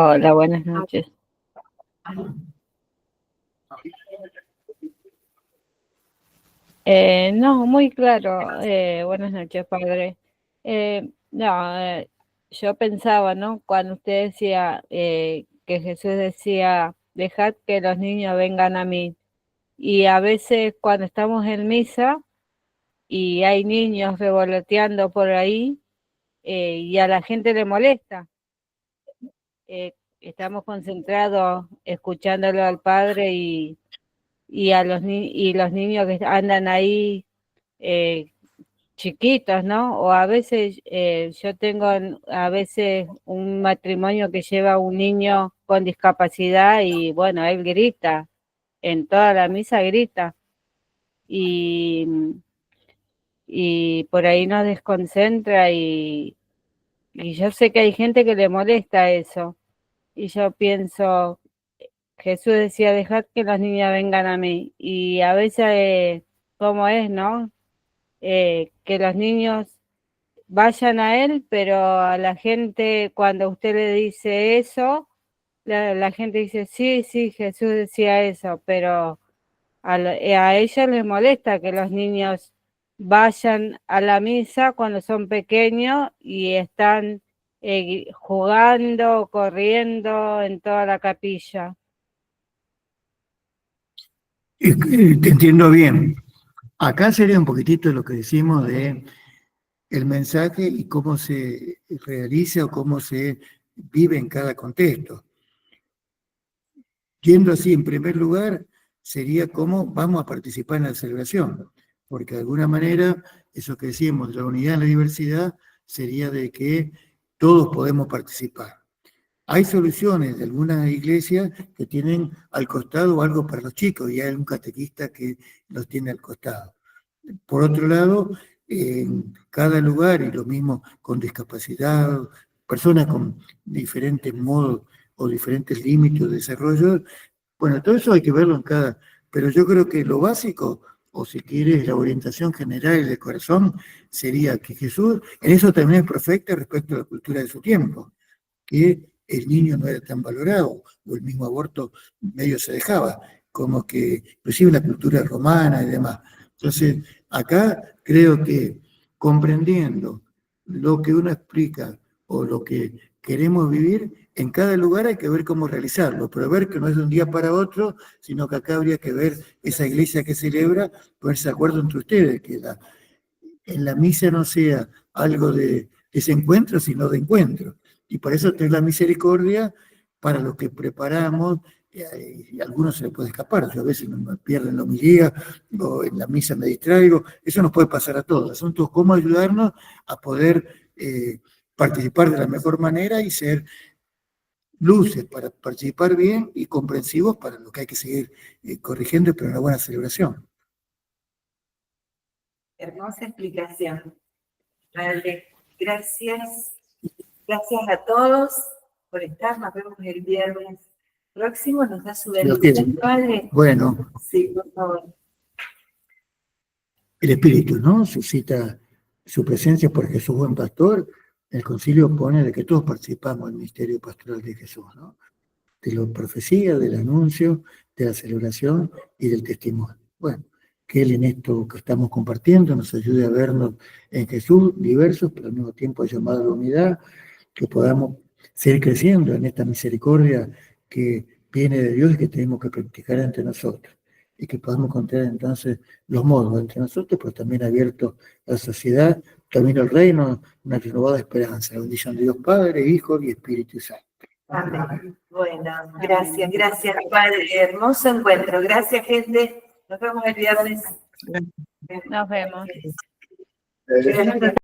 Hola, buenas noches. No, muy claro. Buenas noches, padre. Yo pensaba, ¿no? Cuando usted decía que Jesús decía, dejad que los niños vengan a mí. Y a veces cuando estamos en misa y hay niños revoloteando por ahí y a la gente le molesta. Estamos concentrados escuchándolo al padre y los niños que andan ahí chiquitos, ¿no? O a veces yo tengo a veces un matrimonio que lleva un niño con discapacidad y bueno, él grita, en toda la misa grita y, y por ahí nos desconcentra y yo sé que hay gente que le molesta eso y yo pienso, Jesús decía, dejad que los niños vengan a mí y a veces, ¿cómo es, no? Que los niños vayan a él, pero a la gente, cuando usted le dice eso, la gente dice, sí, sí, Jesús decía eso, pero a ellos les molesta que los niños vayan a la misa cuando son pequeños y están jugando, corriendo en toda la capilla. Te entiendo bien. Acá sería un poquitito lo que decimos de el mensaje y cómo se realiza o cómo se vive en cada contexto. Yendo así, en primer lugar, sería cómo vamos a participar en la celebración, porque de alguna manera, eso que decimos, la unidad en la diversidad, sería de que todos podemos participar. Hay soluciones de algunas iglesias que tienen al costado algo para los chicos, y hay un catequista que los tiene al costado. Por otro lado, en cada lugar, y lo mismo con discapacidad, personas con diferentes modos o diferentes límites de desarrollo, bueno, todo eso hay que verlo en cada, pero yo creo que lo básico, o si quieres la orientación general del corazón, sería que Jesús, en eso también es perfecto respecto a la cultura de su tiempo, que el niño no era tan valorado, o el mismo aborto medio se dejaba, como que inclusive la cultura romana y demás. Entonces, acá creo que comprendiendo lo que uno explica o lo que queremos vivir, en cada lugar hay que ver cómo realizarlo, pero ver que no es de un día para otro, sino que acá habría que ver esa iglesia que celebra, ponerse de acuerdo entre ustedes, que en la misa no sea algo de desencuentro, sino de encuentro. Y por eso es la misericordia para los que preparamos, y a algunos se les puede escapar. Yo a veces me pierdo en la homilía o en la misa me distraigo. Eso nos puede pasar a todos. El asunto es cómo ayudarnos a poder participar de la mejor manera y ser luces para participar bien y comprensivos para lo que hay que seguir corrigiendo, pero una buena celebración. Hermosa explicación. Vale, gracias. Gracias a todos por estar. Nos vemos el viernes próximo. Nos da su bendición, Padre. Bueno, sí, por favor. El Espíritu, ¿no? Suscita su presencia por Jesús, buen pastor. El concilio pone de que todos participamos en el misterio pastoral de Jesús, ¿no? De la profecía, del anuncio, de la celebración y del testimonio. Bueno, que Él en esto que estamos compartiendo nos ayude a vernos en Jesús diversos, pero al mismo tiempo llamado a la unidad, que podamos seguir creciendo en esta misericordia que viene de Dios y que tenemos que practicar entre nosotros. Y que podamos encontrar entonces los modos entre nosotros, pero también abiertos a la sociedad, camino al reino, una renovada esperanza. La bendición de Dios Padre, Hijo y Espíritu Santo. Amén. Bueno, gracias, Padre. Hermoso encuentro. Gracias, gente. Nos vemos el viernes. Nos vemos.